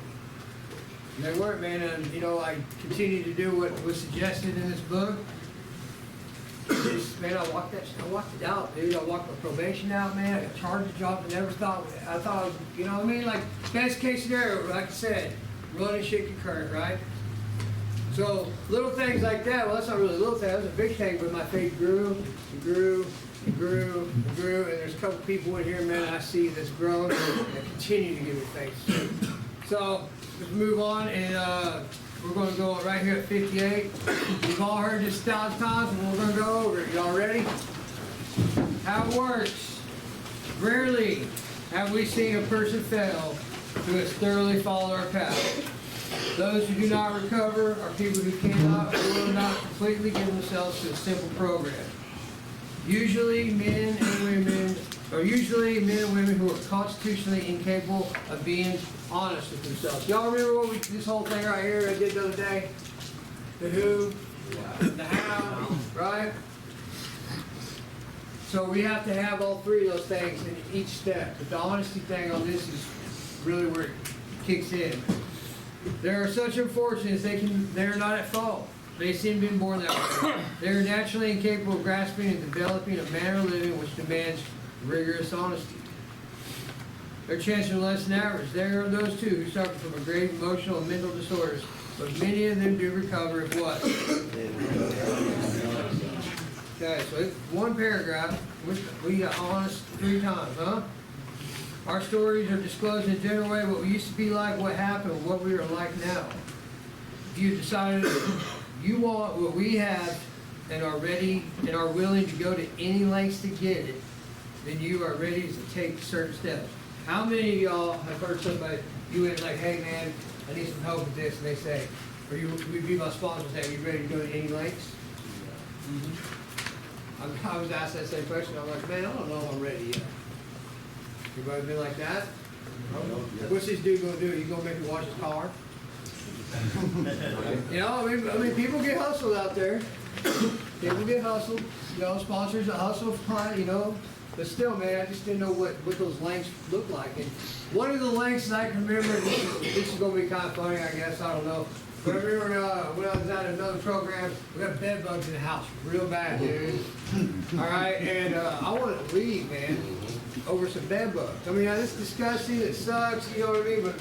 And they weren't, man. And, you know, I continued to do what was suggested in this book. Just, man, I walked it out, dude. I walked my probation out, man. I got charges dropped. I thought, you know what I mean? Like, best case scenario, like I said, running shit concurrent, right? So little things like that, well, that's not really a little thing, that was a big thing, but my faith grew and grew and grew and grew, and there's a couple people in here, man, I see that's grown and continue to give me faith. So let's move on, and we're going to go right here at 58. We've all heard this 1,000 times, and we're going to go over it. Y'all ready? How it works. Rarely have we seen a person fail who has thoroughly followed our path. Those who do not recover are people who cannot or will not completely give themselves to a simple program. Usually men and women who are constitutionally incapable of being honest with themselves. Y'all remember this whole thing right here I did the other day? The who, the how, right? So we have to have all three of those things in each step. But the honesty thing on this is really where it kicks in. There are such unfortunates, they're not at fault. They seem to be born that way. They are naturally incapable of grasping and developing a manner of living which demands rigorous honesty. Their chances are less than average. There are those too who suffer from a grave emotional and mental disorders, but many of them do recover if what? Okay, so it's one paragraph. We got honest 3 times, huh? Our stories are disclosed in a general way, what we used to be like, what happened, what we are like now. If you decided you want what we have and are ready and are willing to go to any lengths to get it, then you are ready to take certain steps. How many of y'all have heard somebody, you went like, hey man, I need some help with this, and they say, or you would be my sponsor, say, are you ready to go to any lengths? I was asked that same question, I'm like, man, I don't know if I'm ready yet. Anybody been like that? What's this dude gonna do? You gonna make me wash his car? You know, I mean, people get hustled out there. People get hustled. You know, sponsors that hustle, you know. But still, man, I just didn't know what those lengths look like. And one of the lengths I can remember, this is gonna be kind of funny, I guess. I don't know. But I remember when I was at another program, we got bed bugs in the house, real bad, dude. All right, and I wanted to leave, man, over some bed bugs. I mean, it's disgusting, it sucks, you know what I mean? But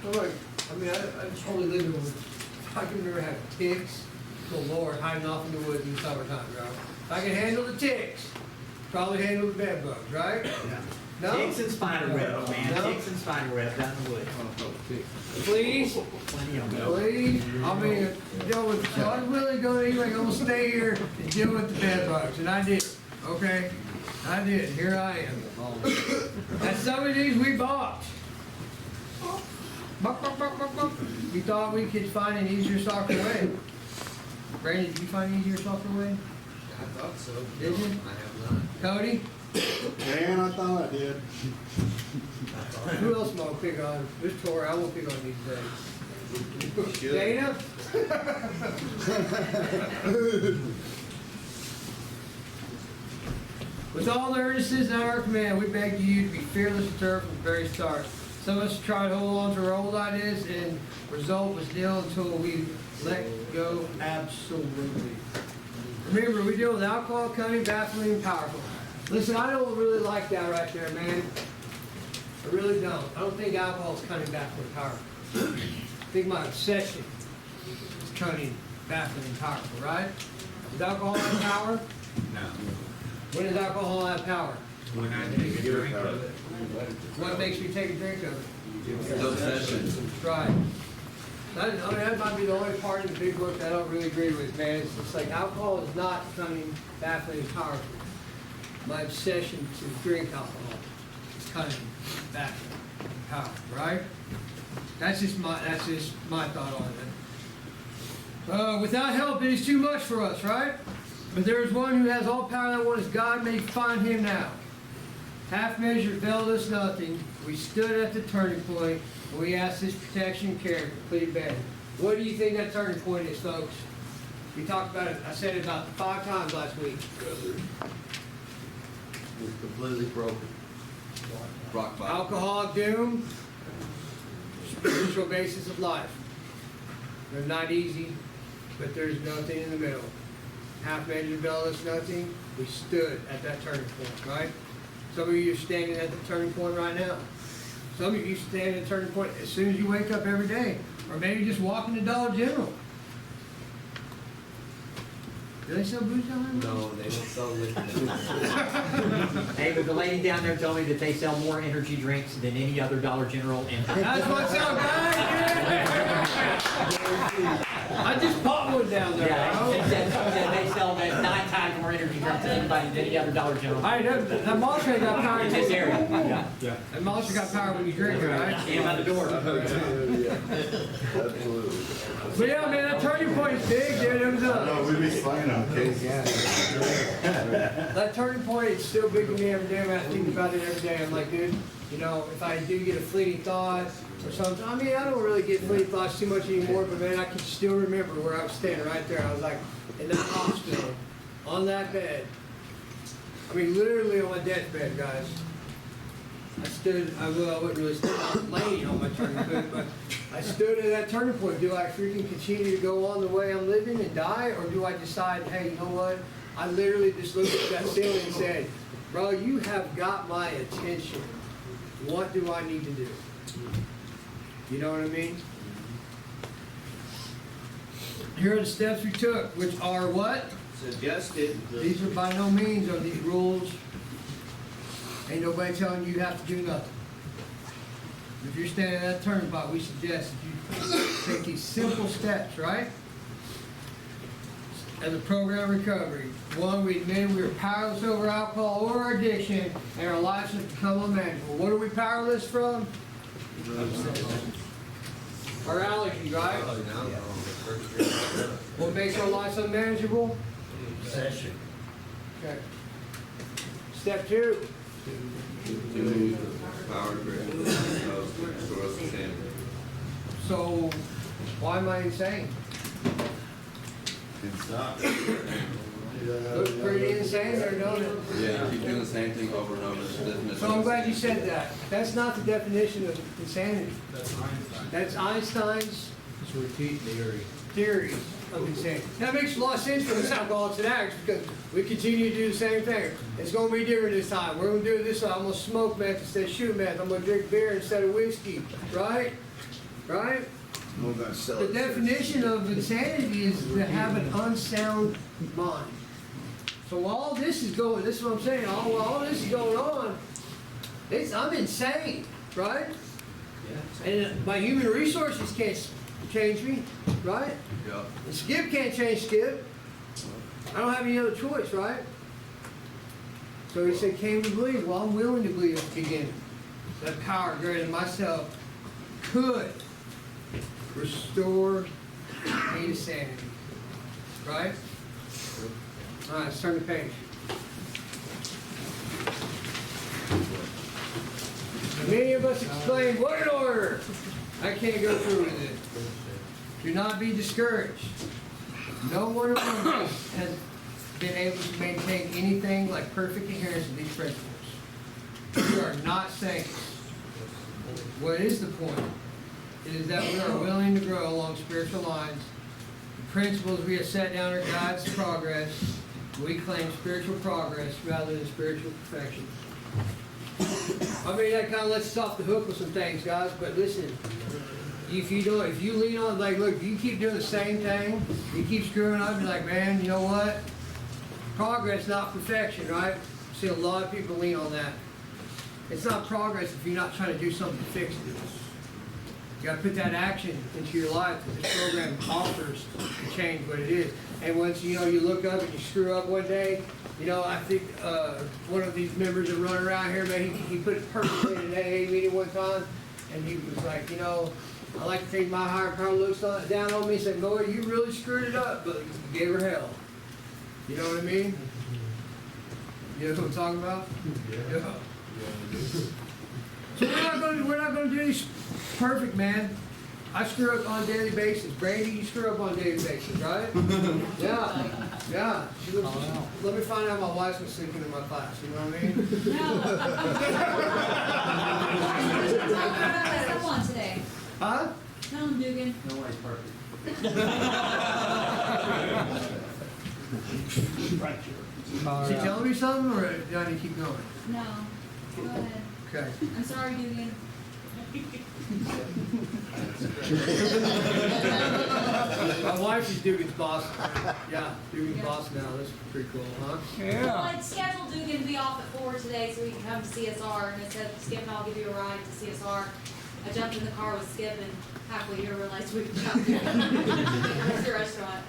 I'm like, I mean, I just only live with, I can remember having ticks, good Lord, hiding off in the woods in the summertime, bro. If I can handle the ticks, probably handle the bed bugs, right? Yeah. No? Ticks and spider web, man. No? Ticks and spider web down the woods. Please? Plenty of them. Please? I mean, so I was willing to go anyway, I'm gonna stay here and deal with the bed bugs, and I did, okay? I did, here I am. And some of these we bought. Buck, buck, buck, buck, buck. We thought we could find an easier, softer way. Brandon, did you find an easier, softer way? I thought so. Did you? I have not. Cody? Man, I thought I did. Who else am I gonna pick on? There's Tori, I won't pick on these days. Dana? With all the earnestness at our command, we beg you to be fearless and determined from the very start. Some of us tried to hold on to our old ideas, and result was nil until we let go absolutely. Remember, we deal with alcohol, cunning, baffling, and powerful. Listen, I don't really like that right there, man. I really don't. I don't think alcohol is cunning, baffling, and powerful. I think my obsession is cunning, baffling, and powerful, right? Does alcohol have power? No. When does alcohol have power? When I take a drink of it. What makes me take a drink of it? It's obsession. Right. That might be the only part of the big book that I don't really agree with, man. It's just like alcohol is not cunning, baffling, and powerful. My obsession to drink alcohol is cunning, baffling, and powerful, right? That's just my thought on it. Without help, it is too much for us, right? But there is one who has all power, that one is God. May you find him now. Half measure availed us nothing. We stood at the turning point, and we asked his protection and care, complete abandon. What do you think that turning point is, folks? We talked about it, I said it about 5 times last week. Was completely broken. Rock bottom. Alcoholic doom, spiritual basis of life. They're not easy, but there's nothing in the middle. Half measure availed us nothing. We stood at that turning point, right? Some of you are standing at the turning point right now. Some of you stand at the turning point as soon as you wake up every day. Or maybe just walking to Dollar General. Do they sell booze down there? No, they don't sell liquor. Hey, but the lady down there told me that they sell more energy drinks than any other Dollar General in. That's what's up, guys! I just popped one down there. Yeah, bro. they said they sell 9 times more energy drinks than anybody than any other Dollar General. Hey, that monster ain't got power In this area. Yeah. That monster got power when you drink it, right? Stand by the door. Absolutely. But yeah, man, that turning point is big, dude. It was No, we be slanging on case. that turning point is still big to me every day, man. I think about it every day. I'm like, dude, you know, if I do get a fleeting thought or something, I mean, I don't really get fleeting thoughts too much anymore, but man, I can still remember where I was standing right there. I was like in that hospital, on that bed. I mean, literally on my deathbed, guys. I stood, I wouldn't really stand, I was laying on my turning point, but I stood at that turning point. Do I freaking continue to go on the way I'm living and die, or do I decide, hey, you know what? I literally just looked at that ceiling and said, bro, you have got my attention. What do I need to do? You know what I mean? Here are the steps we took, which are what? Suggested. These are by no means are these rules. Ain't nobody telling you you have to do nothing. If you're standing at that turning point, we suggest that you take these simple steps, right? As a program of recovery. 1, we admitted we were powerless over alcohol or addiction, and our lives have become unmanageable. What are we powerless from? Our allergies, right? What makes our lives unmanageable? Obsession. Okay. Step 2. Power grid. Restore us to sanity. So, why am I insane? Can stop. Looks pretty insane there, don't it? Yeah, keep doing the same thing over and over. It doesn't So I'm glad you said that. That's not the definition of insanity. That's Einstein's theory of insanity. That makes a lot of sense for us alcoholics and addicts because we continue to do the same thing. It's going to be different this time. We're going to do it this time. I'm going to smoke meth instead of shoot meth. I'm going to drink beer instead of whiskey. Right? Right? We're gonna sell The it. definition of insanity is to have an unsound mind. So while this is going, this is what I'm saying, while all this is going on, I'm insane, right? And my human resources can't change me, right? Yep. And Skip can't change Skip. I don't have any other choice, right? So he said, came to believe. Well, I'm willing to believe at the beginning. That power greater than myself could restore me to sanity. Right? All right, let's turn the page. Many of us exclaim, what an order! I can't go through with it. Do not be discouraged. No one among us has been able to maintain anything like perfect adherence to these principles. We are not saints. What is the point? It is that we are willing to grow along spiritual lines. The principles we have set down are God's progress. We claim spiritual progress rather than spiritual perfection. I mean, that kind of lets us off the hook with some things, guys, but listen, if you lean on, like, look, if you keep doing the same thing, you keep screwing up, you're like, man, you know what? Progress, not perfection, right? I see a lot of people lean on that. It's not progress if you're not trying to do something to fix it. You gotta put that action into your life that this program offers to change what it is. And once, you look up and you screw up one day, I think one of these members that run around here, man, he put it perfectly in an AA meeting one time, and he was like, I like to think my higher power looks down on me and said, Lord, you really screwed it up, but you gave her hell. You know what I mean? You know what I'm talking about? Yeah. So we're not gonna do this perfect, man. I screw up on a daily basis. Brady, you screw up on a daily basis, right? Yeah. Let me find out my wife's been sleeping in my class. You know what I mean? No. Talk about that someone today. Huh? Tell him, Dugan. Nobody's perfect. Is he telling me something, or do I need to keep going? No. Go ahead. Okay. I'm sorry, Dugan. My wife is Dugan's boss. Yeah, Dugan's boss now. That's pretty cool, huh? Well, I'd scheduled Dugan to be off at 4 today so he can come to CSR, and I said, Skip and I'll give you a ride to CSR. I jumped in the car with Skip and halfway here realized we could come to the restaurant.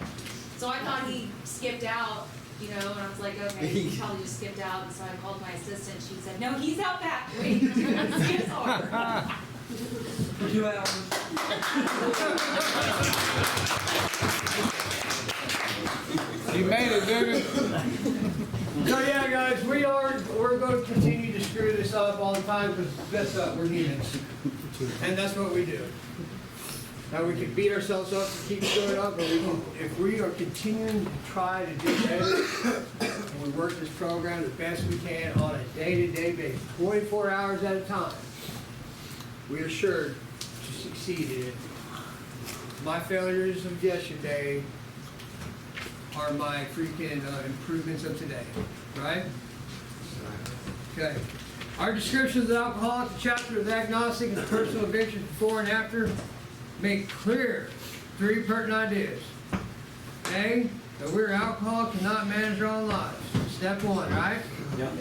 So I thought he skipped out, and I was like, okay, he probably just skipped out. And so I called my assistant. She said, no, he's out back waiting to go to CSR. 2 hours. You made it, Dugan. So yeah, guys, we're going to continue to screw this up all the time because that's we're humans, and that's what we do. Now we can beat ourselves up and keep screwing up, but if we are continuing to try to do better, and we work this program the best we can on a day-to-day basis, 24 hours at a time, we are sure to succeed in it. My failures of yesterday are my freaking improvements of today, right? Okay. Our descriptions of the alcoholic, the chapter of the agnostic, and the personal adventures before and after make clear 3 pertinent ideas. A, that we're alcoholics and not manage our own lives. Step 1, right? Yep.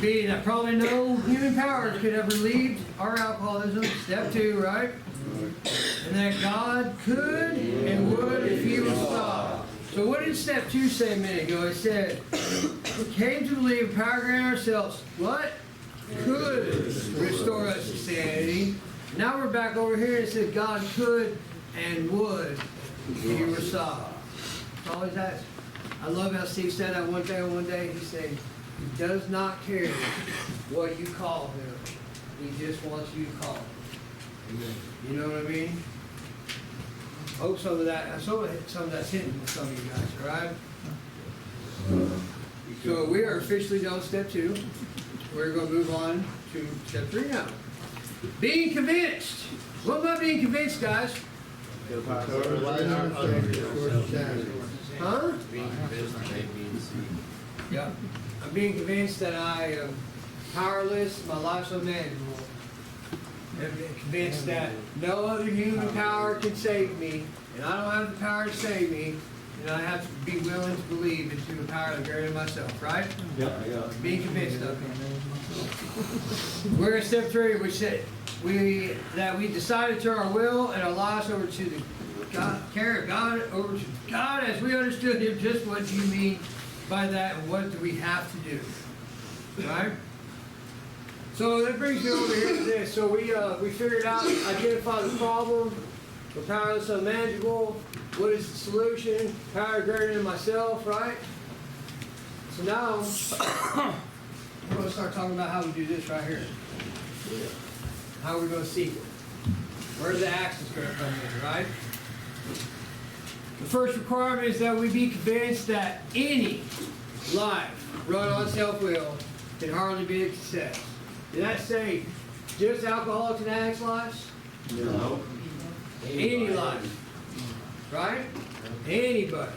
B, that probably no human powers could have relieved our alcoholism. Step 2, right? And that God could and would if He would stop. So what did step 2 say a minute ago? It said, we came to believe power greater ourselves. What? Could restore us to sanity. Now we're back over here and it said God could and would if He were stopped. It's always that. I love how Steve said that one thing one day. He said, He does not care what you call Him. He just wants you to call Him. Amen. You know what I mean? I hope some of that's hitting with some of you guys, all right? So we are officially done with step 2. We're going to move on to step 3 now. Being convinced. What about being convinced, guys? Huh? Yeah. I'm being convinced that I am powerless, my life's unmanageable. I'm convinced that no other human power can save me, and I don't have the power to save me, and I have to be willing to believe into the power of greater than myself, right? Yep. Being convinced of it. We're in step 3, which said we decided to turn our will and our lives over to the care of God, over to God as we understood Him. Just what do you mean by that, and what do we have to do? Right? So that brings me over here to this. So we figured out, identify the problem. We're powerless, unmanageable. What is the solution? Power greater than myself, right? So now we're going to start talking about how we do this right here. How we're going to seek it. Where's the actions going to come in, right? The first requirement is that we be convinced that any life run on self-will can hardly be a success. Did that say just alcoholics and addicts' lives? No. Any life, right? Anybody.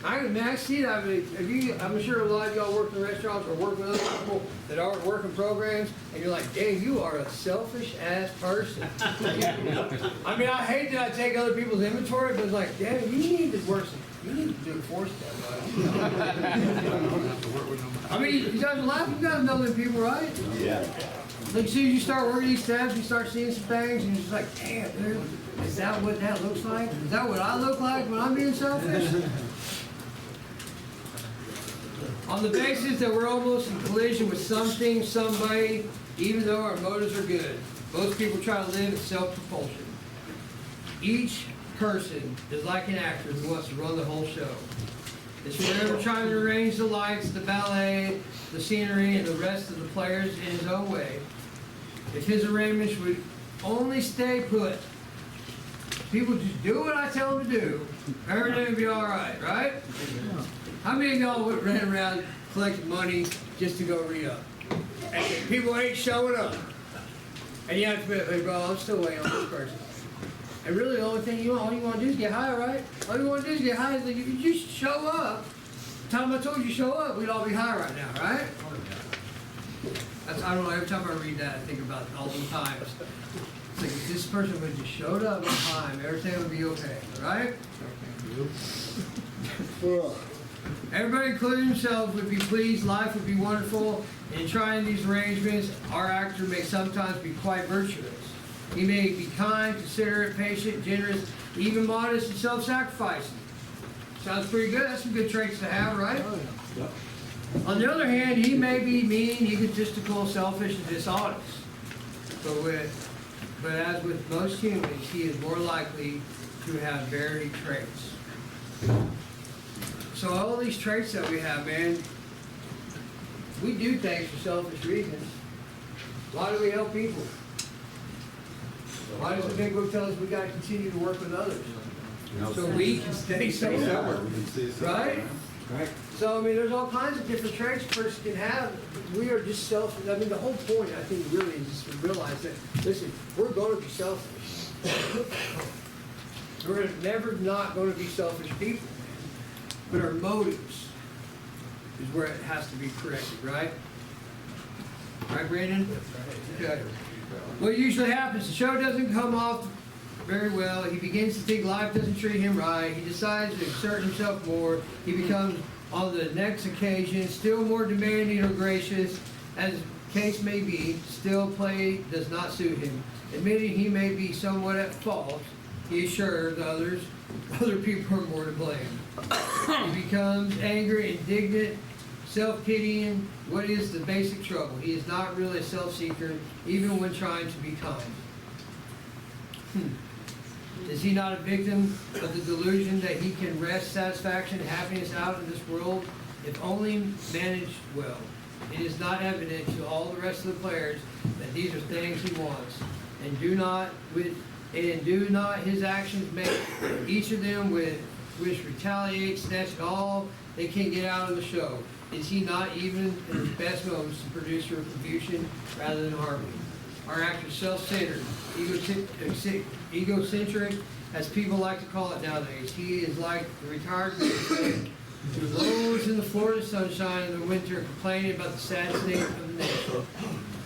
I see that. I mean, I'm sure a lot of y'all work in restaurants or work with other people that aren't working programs, and you're like, dang, you are a selfish ass person. I mean, I hate that I take other people's inventory, but it's like, damn, you need to work some. You need to do a 4-step. I mean, you guys laugh. You guys know them people, right? Yeah. Like, as soon as you start working these steps, you start seeing some things, and you're just like, damn, dude, is that what that looks like? Is that what I look like when I'm being selfish? On the basis that we're almost in collision with something, somebody, even though our motives are good, most people try to live in self-propulsion. Each person is like an actor who wants to run the whole show. It's forever trying to arrange the lights, the ballet, the scenery, and the rest of the players in his own way. If his arrangements would only stay put, people just do what I tell them to do, everything would be all right, right? How many of y'all would ran around collecting money just to go re-up? And people ain't showing up. And you have to be, hey bro, I'm still waiting on this person. And really the only thing all you want to do is get high, right? All you want to do is get high. Is like, if you just show up, the time I told you to show up, we'd all be high right now, right? I don't know, every time I read that, I think about it all the times. It's like, if this person would just showed up on time, everything would be okay, right? Everybody, including himself, would be pleased, life would be wonderful. In trying these arrangements, our actor may sometimes be quite virtuous. He may be kind, considerate, patient, generous, even modest and self-sacrificing. Sounds pretty good. That's some good traits to have, right? On the other hand, he may be mean, egotistical, selfish, and dishonest. But as with most humans, he is more likely to have varied traits. So all these traits that we have, man, we do things for selfish reasons. Why do we help people? Why does the big book tell us we got to continue to work with others? So we can stay self-centered, right? Right. So, I mean, there's all kinds of different traits a person can have. We are just selfish. I mean, the whole point, I think, really is just to realize that, listen, we're going to be selfish. We're never not going to be selfish people. But our motives is where it has to be corrected, right? Right, Brandon? Okay. What usually happens, the show doesn't come off very well. He begins to think life doesn't treat him right. He decides to exert himself more. He becomes, on the next occasion, still more demanding or gracious. As the case may be, still play does not suit him. Admitting he may be somewhat at fault, he assures others, other people are more to blame. He becomes angry, indignant, self-pitying. What is the basic trouble? He is not really a self-seeker, even when trying to be kind. Is he not a victim of the delusion that he can wrest satisfaction and happiness out of this world if only managed well? It is not evident to all the rest of the players that these are things he wants, and do not his actions make each of them which retaliate, snatch all they can get out of the show? Is he not even in his best moments to produce retribution rather than harmony? Our actor is self-centered, egocentric, as people like to call it nowadays. He is like the retired man who lows in the Florida sunshine in the winter, complaining about the sad state of the nation.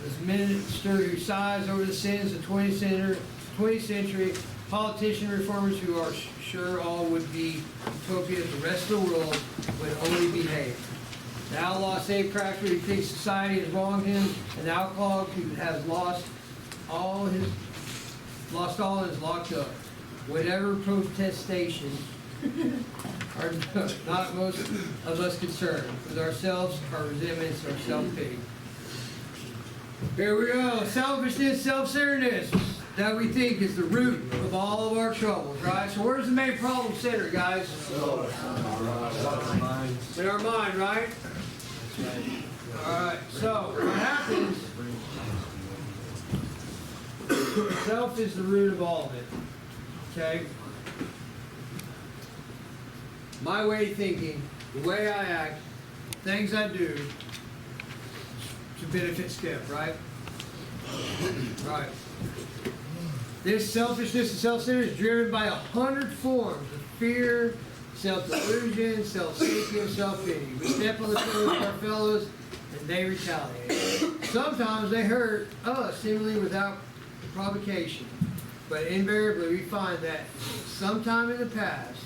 This minister who sighs over the sins of 20th century, politician reformers who are sure all would be utopia if the rest of the world would only behave. The outlaw safecracker who thinks society has wronged him, and the alcoholic who has lost all and is locked up. Whatever protestations are not most of us concerned with ourselves, our resentments, our self-pity. Here we go. Selfishness, self-centeredness, that we think is the root of all of our troubles, right? So where's the main problem center, guys? In our mind, right? Alright, so what happens, self is the root of all of it, okay? my way of thinking, the way I act, things I do to benefit Skip, right? Right. This selfishness and self-centered is driven by 100 forms of fear, self-delusion, self-seeking, and self-pity. We step on the toes of our fellows and they retaliate. Sometimes they hurt us seemingly without provocation, but invariably we find that sometime in the past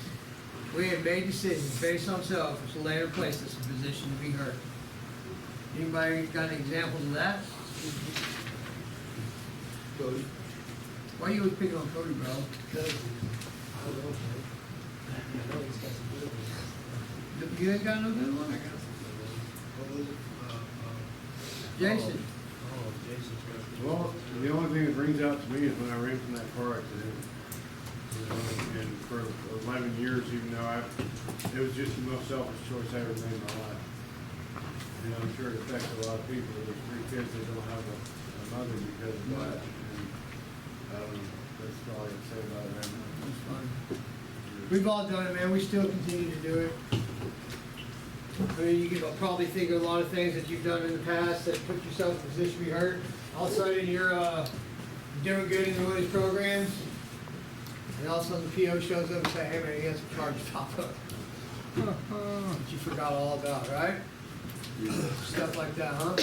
we have made decisions based on self which later placed us in a position to be hurt. Anybody got any examples of that? Cody. Why are you always picking on Cody, bro? You ain't got no good one? Jason. Well, the only thing that rings out to me is when I ran from that car accident. You know, and for 11 years, even though it was just the most selfish choice I ever made in my life. You know, I'm sure it affects a lot of people. There's 3 kids that don't have a mother because of that. And, that's all I can say about it right now. That's fun. We've all done it, man. We still continue to do it. I mean, you can probably think of a lot of things that you've done in the past that put yourself in a position to be hurt. All of a sudden, you're doing good in one of these programs, and all of a sudden the PO shows up and say, "Hey, man, you got some charges pop up that you forgot all about, right?" Stuff like that, huh?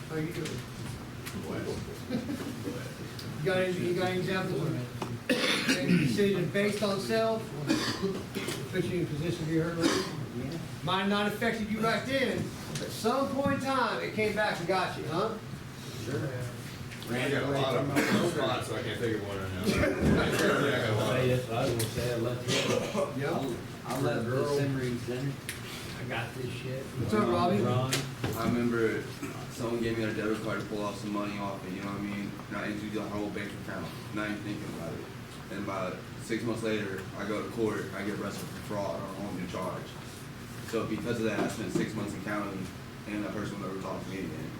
How you doing? You got any examples of making a decision based on self, put you in a position to be hurt later? Might not affected you right then, but at some point in time, it came back and got you, huh? Sure. I got a lot of them spots, so I can't think of one right now. Yeah, I got a lot. Say that's what I was gonna say, I left you. Yep. I left the Simmering Center. I got this shit. What's up, Robbie? Ron. I remember someone gave me their debit card to pull off some money off it, you know what I mean? Not into the whole bank account, not even thinking about it. And about 6 months later, I go to court, I get arrested for fraud on a whole new charge. So because of that, I spent 6 months in county, and that person would never talk to me again.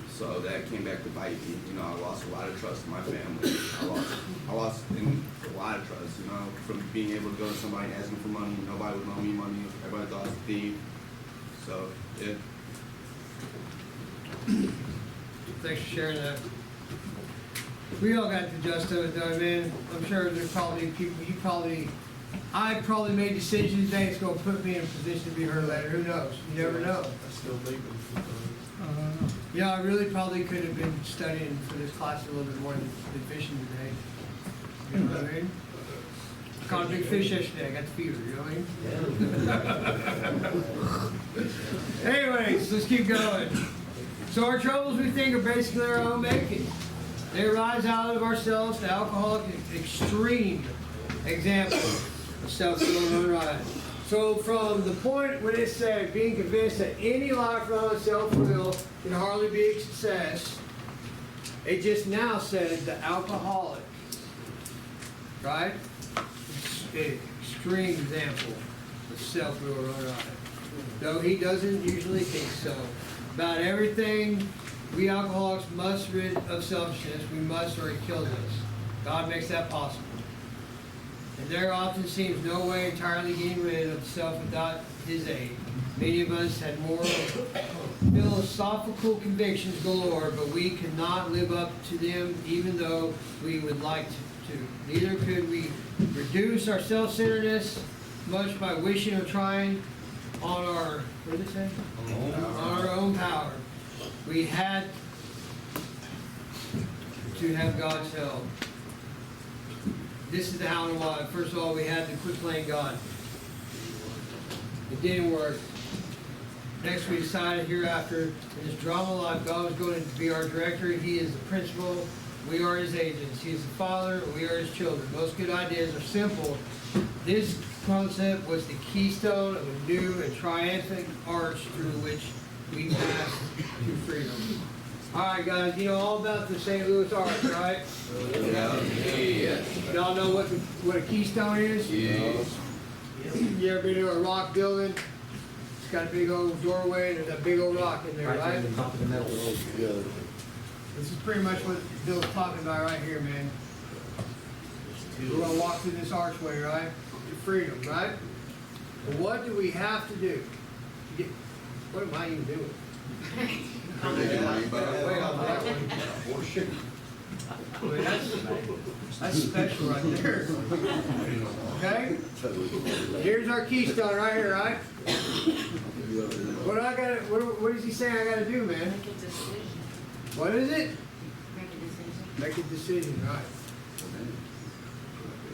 So that came back to bite me. You know, I lost a lot of trust in my family. I lost in a lot of trust, you know, from being able to go to somebody and asking for money. Nobody would loan me money. Everybody thought I was a thief. So, yeah. Thanks for sharing that. We all got the gist of it though, man. I'm sure there's probably people, I probably made decisions today that's gonna put me in a position to be hurt later. Who knows? You never know. I still think Yeah, I really probably could have been studying for this class a little bit more than fishing today. You know what I mean? I caught a big fish yesterday. I got the fever, you know what I mean? Anyways, let's keep going. So our troubles, we think, are basically our own making. They arise out of ourselves. The alcoholic extreme example of self-will unright. So from the point when it said being convinced that any life run on self-will can hardly be a success, it just now said the alcoholic, right? Extreme example of self-will unright. Though he doesn't usually think so. About everything we alcoholics must rid of selfishness, we must or it kills us. God makes that possible. And there often seems no way entirely getting rid of self without his aid. Many of us had moral, philosophical convictions galore, but we cannot live up to them even though we would like to. Neither could we reduce our self-centeredness much by wishing or trying on our, what did it say? On our own power. We had to have God's help. This is the how and why. First of all, we had to quit playing God. It didn't work. Next, we decided hereafter, in this drama life, God was going to be our director. He is the principal. We are his agents. He is the father. We are his children. Most good ideas are simple. This concept was the keystone of a new and triumphant arch through which we passed to freedom. All right, guys, you know all about the St. Louis Arch, right? Yeah. Y'all know what a keystone is? Yes. You ever been to a rock building? It's got a big old doorway and there's a big old rock in there, Right right? there in the top of the metal. This is pretty much what Bill's talking about right here, man. We're gonna walk through this archway, right? To freedom, right? But what do we have to do? To get, what am I even doing? Way off that one. Wait, that's special right there. Okay? Here's our keystone right here, right? What do I gotta, what is he saying I gotta do, man? Make a decision. What is it? Make a decision. Make a decision, right?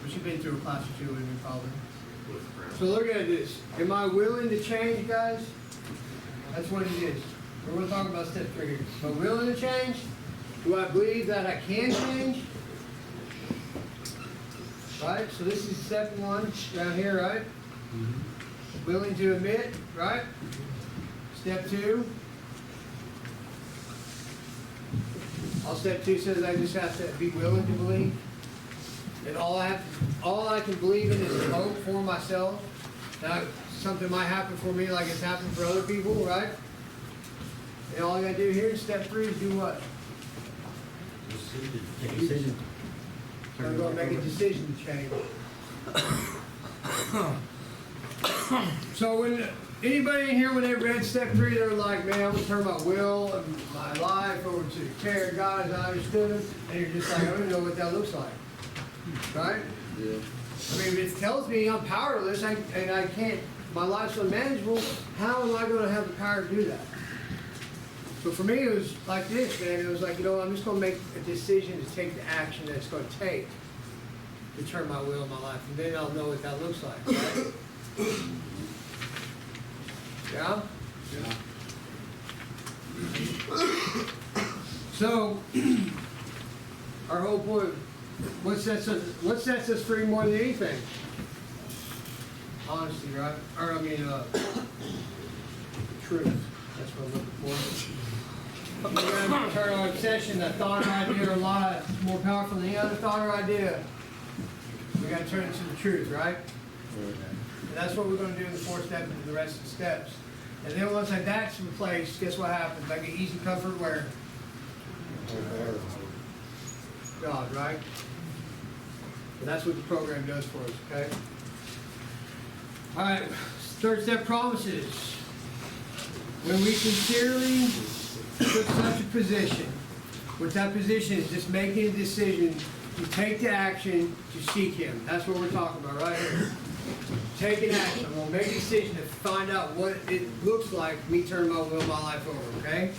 But you've been through a class or two with me, probably. So look at this. Am I willing to change, guys? That's what it is. We're going to talk about step 3 here. Am I willing to change? Do I believe that I can change? Right? So this is step 1 down here, right? Willing to admit, right? Step 2. Step 2 says I just have to be willing to believe. And all I can believe in is hope for myself. Now, something might happen for me like it's happened for other people, right? And all I gotta do here in step 3 is do what? Take a decision. I'm gonna make a decision to change. So when anybody in here, when they read step 3, they're like, man, I'm gonna turn my will and my life over to the care of God as I understood it. And you're just like, I don't even know what that looks like. Right? Yeah. I mean, if it tells me I'm powerless and I can't, my life's unmanageable, how am I going to have the power to do that? So for me, it was like this, man. It was like, I'm just going to make a decision to take the action that it's going to take to turn my will in my life. And then I'll know what that looks like, right? Yeah? So, our whole point, what sets us free more than anything? Honesty, right? Or truth. That's what I'm looking for. We gotta turn our obsession, that thought or idea, or a lot more powerful than any other thought or idea. We gotta turn it to the truth, right? And that's what we're gonna do in the 4th step and the rest of the steps. And then once that's in place, guess what happens? Like an easy comfort where? God, right? And that's what the program does for us, okay? All right, 3rd step, promises. When we sincerely took such a position, what that position is just making a decision to take the action to seek Him. That's what we're talking about right here. Taking action. I'm going to make a decision to find out what it looks like me turn my will, my life over, okay?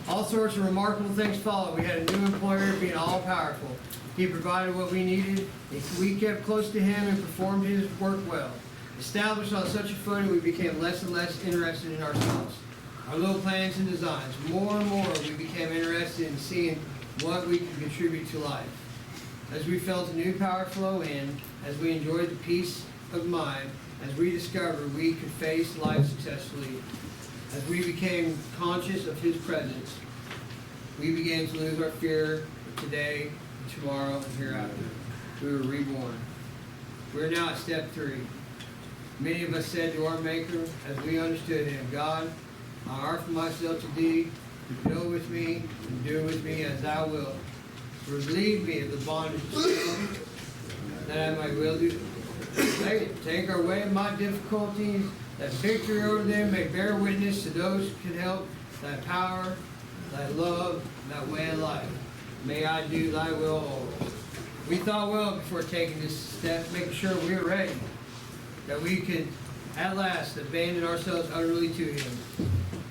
All sorts of remarkable things followed. We had a new employer being all-powerful. He provided what we needed. We kept close to Him and performed His work well. Established on such a footing, we became less and less interested in ourselves, our little plans and designs. More and more, we became interested in seeing what we could contribute to life. As we felt a new power flow in, as we enjoyed the peace of mind, as we discovered we could face life successfully, as we became conscious of His presence, we began to lose our fear of today, tomorrow, and hereafter. We were reborn. We're now at step 3. Many of us said to our Maker, as we understood Him, God, I offer myself to Thee, to go with me, and do with me as Thou wilt. Relieve me of the bondage of sin, that I might will do. Take away my difficulties, that victory over them may bear witness to those who can help Thy power, Thy love, Thy way of life. May I do Thy will always. We thought well before taking this step, making sure we were ready, that we could at last abandon ourselves utterly to Him.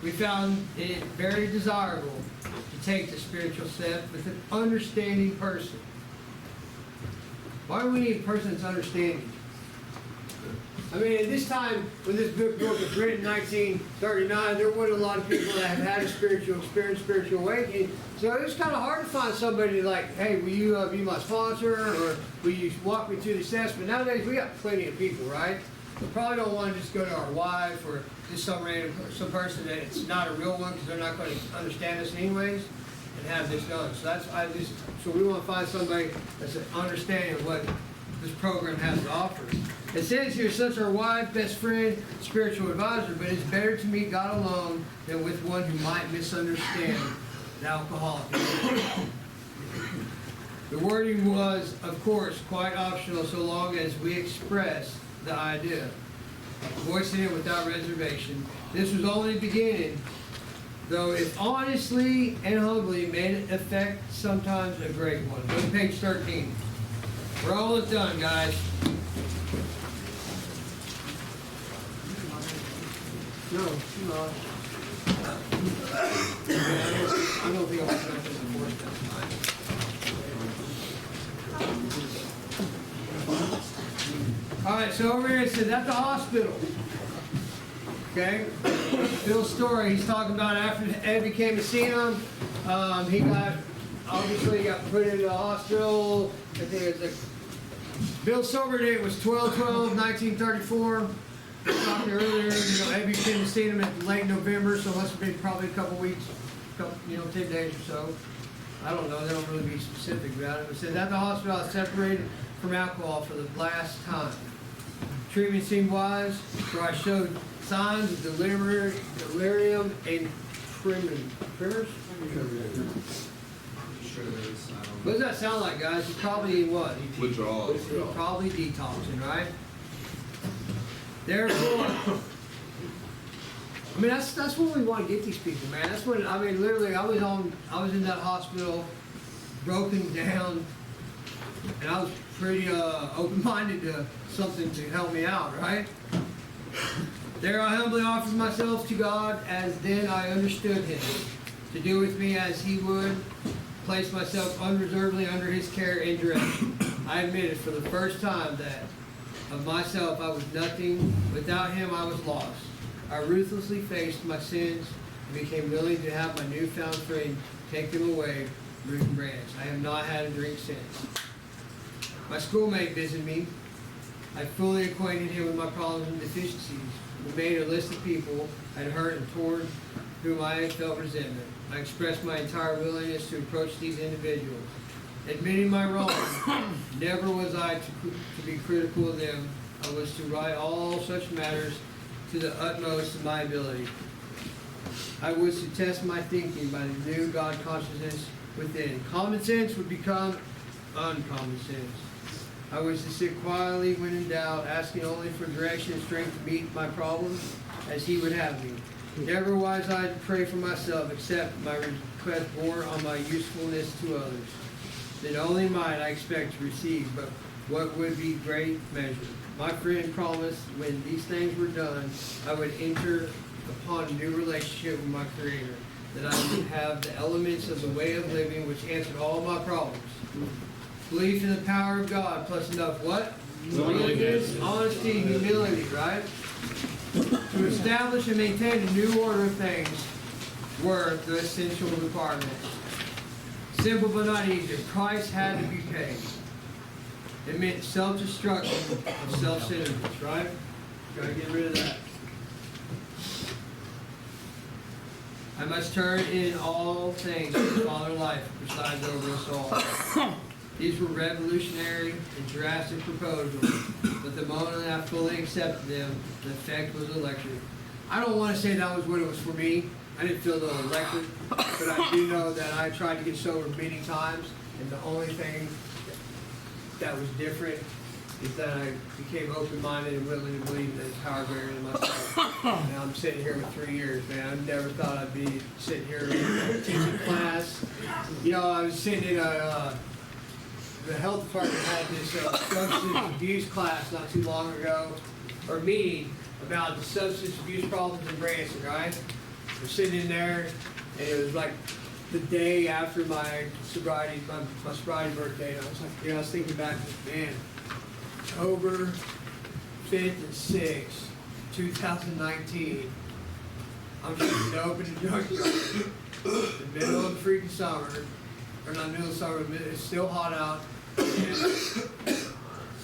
We found it very desirable to take the spiritual step with an understanding person. Why do we need a person that's understanding? I mean, at this time, when this book was written in 1939, there wasn't a lot of people that had a spiritual experience, spiritual awakening. So it was kind of hard to find somebody like, hey, will you be my sponsor, or will you walk me through the steps? But nowadays, we got plenty of people, right? We probably don't want to just go to our wife or just some person that it's not a real one, because they're not going to understand us anyways, and have this done. So so we want to find somebody that's an understanding of what this program has to offer. It says here, such our wife, best friend, spiritual advisor, but it's better to meet God alone than with one who might misunderstand the alcoholic. The wording was, of course, quite optional so long as we express the idea, voicing it without reservation. This was only the beginning, though if honestly and humbly made it affect sometimes a great one. Go to page 13. We're almost done, guys. No, no. I don't think I'll have this enforcement tonight. All right, so over here it says at the hospital. Okay, Bill's story. He's talking about after Ed became a CM, he obviously got put into the hospital. I think it was Bill's sober date was 12/12/1934. Talked earlier, Ed became a CM in late November, so it must have been probably a couple weeks, 10 days or so. I don't know. They don't really be specific about it. It says at the hospital, I was separated from alcohol for the last time. Treatment seemed wise, for I showed signs of delirium and tremors. What does that sound like, guys? It's probably what? Withdrawals. Probably detoxing, right? Therefore, I mean that's what we want to get these people, man. That's what I mean. Literally, I was in that hospital, broken down, and I was pretty open-minded to something to help me out, right? There I humbly offered myself to God, as then I understood Him, to do with me as He would, place myself unreservedly under His care and direction. I admitted for the first time that of myself I was nothing. Without Him I was lost. I ruthlessly faced my sins and became willing to have my newfound friend take them away, root and branch. I have not had a drink since. My schoolmate visited me. I fully acquainted him with my problems and deficiencies. We made a list of people I'd hurt and toward whom I felt resentment. I expressed my entire willingness to approach these individuals. Admitting my wrong, never was I to be critical of them. I was to right all such matters to the utmost of my ability. I was to test my thinking by the new God consciousness within. Common sense would become uncommon sense. I was to sit quietly when in doubt, asking only for direction and strength to meet my problems as He would have me. Never was I to pray for myself, except my request bore on my usefulness to others. Then only might I expect to receive, but what would be great measure. My friend promised when these things were done, I would enter upon a new relationship with my Creator, that I would have the elements of the way of living which answered all my problems. Belief in the power of God, plus enough what? Willingness, honesty, humility, right? To establish and maintain a new order of things were the essential requirements. Simple but not easy. Price had to be paid. It meant self-destruction of self-centeredness, right? Gotta get rid of that. I must turn in all things to the Father life, which presides over us all. These were revolutionary and drastic proposals, but the moment I fully accepted them, the effect was electric. I don't want to say that was what it was for me. I didn't feel the electric, but I do know that I tried to get sober many times, and the only thing that was different is that I became open-minded and willing to believe in the power greater than myself. And I'm sitting here with 3 years, man. I never thought I'd be sitting here teaching class. I was sitting in the health department had this substance abuse class not too long ago, or meeting about the substance abuse problems in Branson, right? We're sitting in there, and it was like the day after my sobriety birthday, and I was like, I was thinking back, man, October 5th and 6th, 2019, I'm just open to drug in the middle of the freaking summer, or not middle of summer, but it's still hot out, and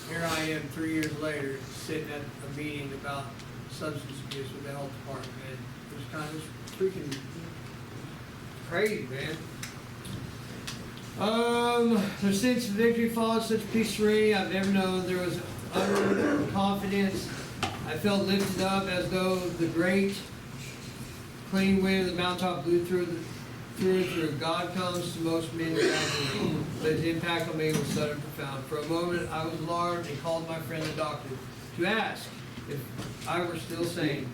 here I am 3 years later, sitting at a meeting about substance abuse with the health department, man. It was kind of freaking crazy, man. The sense of victory followed such peace serenity I've never known. There was utter confidence. I felt lifted up as though the great clean wind of the mountaintop blew through through and through. God comes to most men gradually, but his impact on me was sudden and profound. For a moment, I was alarmed and called my friend the doctor to ask if I were still sane.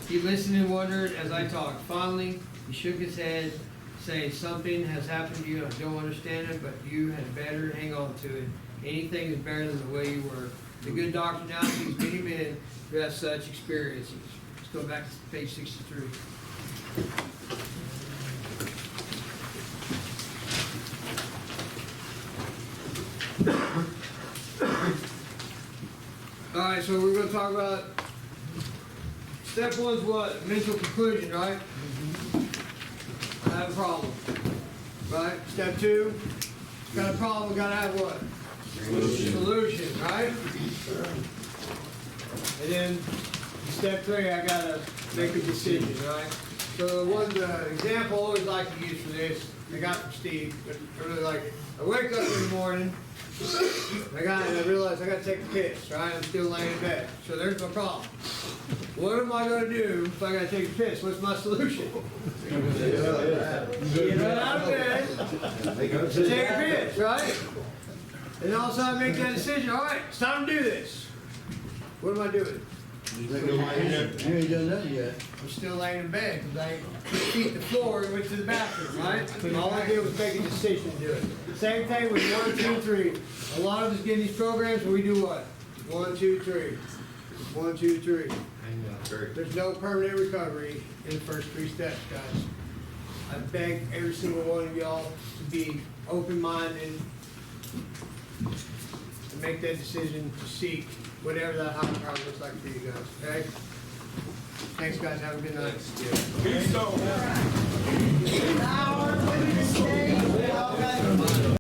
He listened and wondered as I talked. Finally, he shook his head, saying, something has happened to you. I don't understand it, but you had better hang on to it. Anything is better than the way you were. The good doctor now sees many men who have such experiences. Let's go back to page 63. All right, so we're going to talk about step one's what? Mental conclusion, right? I have a problem, right? Step two, got a problem, got to have what? Solution, right? And then step three, I got to make a decision, right? So one example I always like to use for this, I got from Steve, but I really like it. I wake up in the morning, I realize I got to take a piss, right? I'm still laying in bed. So there's my problem. What am I going to do if I got to take a piss? What's my solution? Get right out of bed, take a piss, right? And all of a sudden I make that decision. All right, it's time to do this. What am I doing? You ain't done nothing yet. I'm still laying in bed because I beat the floor and went to the bathroom, right? All I did was make a decision to do it. Same thing with 1, 2, 3. A lot of us get in these programs where we do what? 1, 2, 3. 1, 2, 3. There's no permanent recovery in the first 3 steps, guys. I beg every single one of y'all to be open-minded and make that decision to seek whatever that higher power looks like for you guys, okay? Thanks, guys. Have a good night. Peace, though.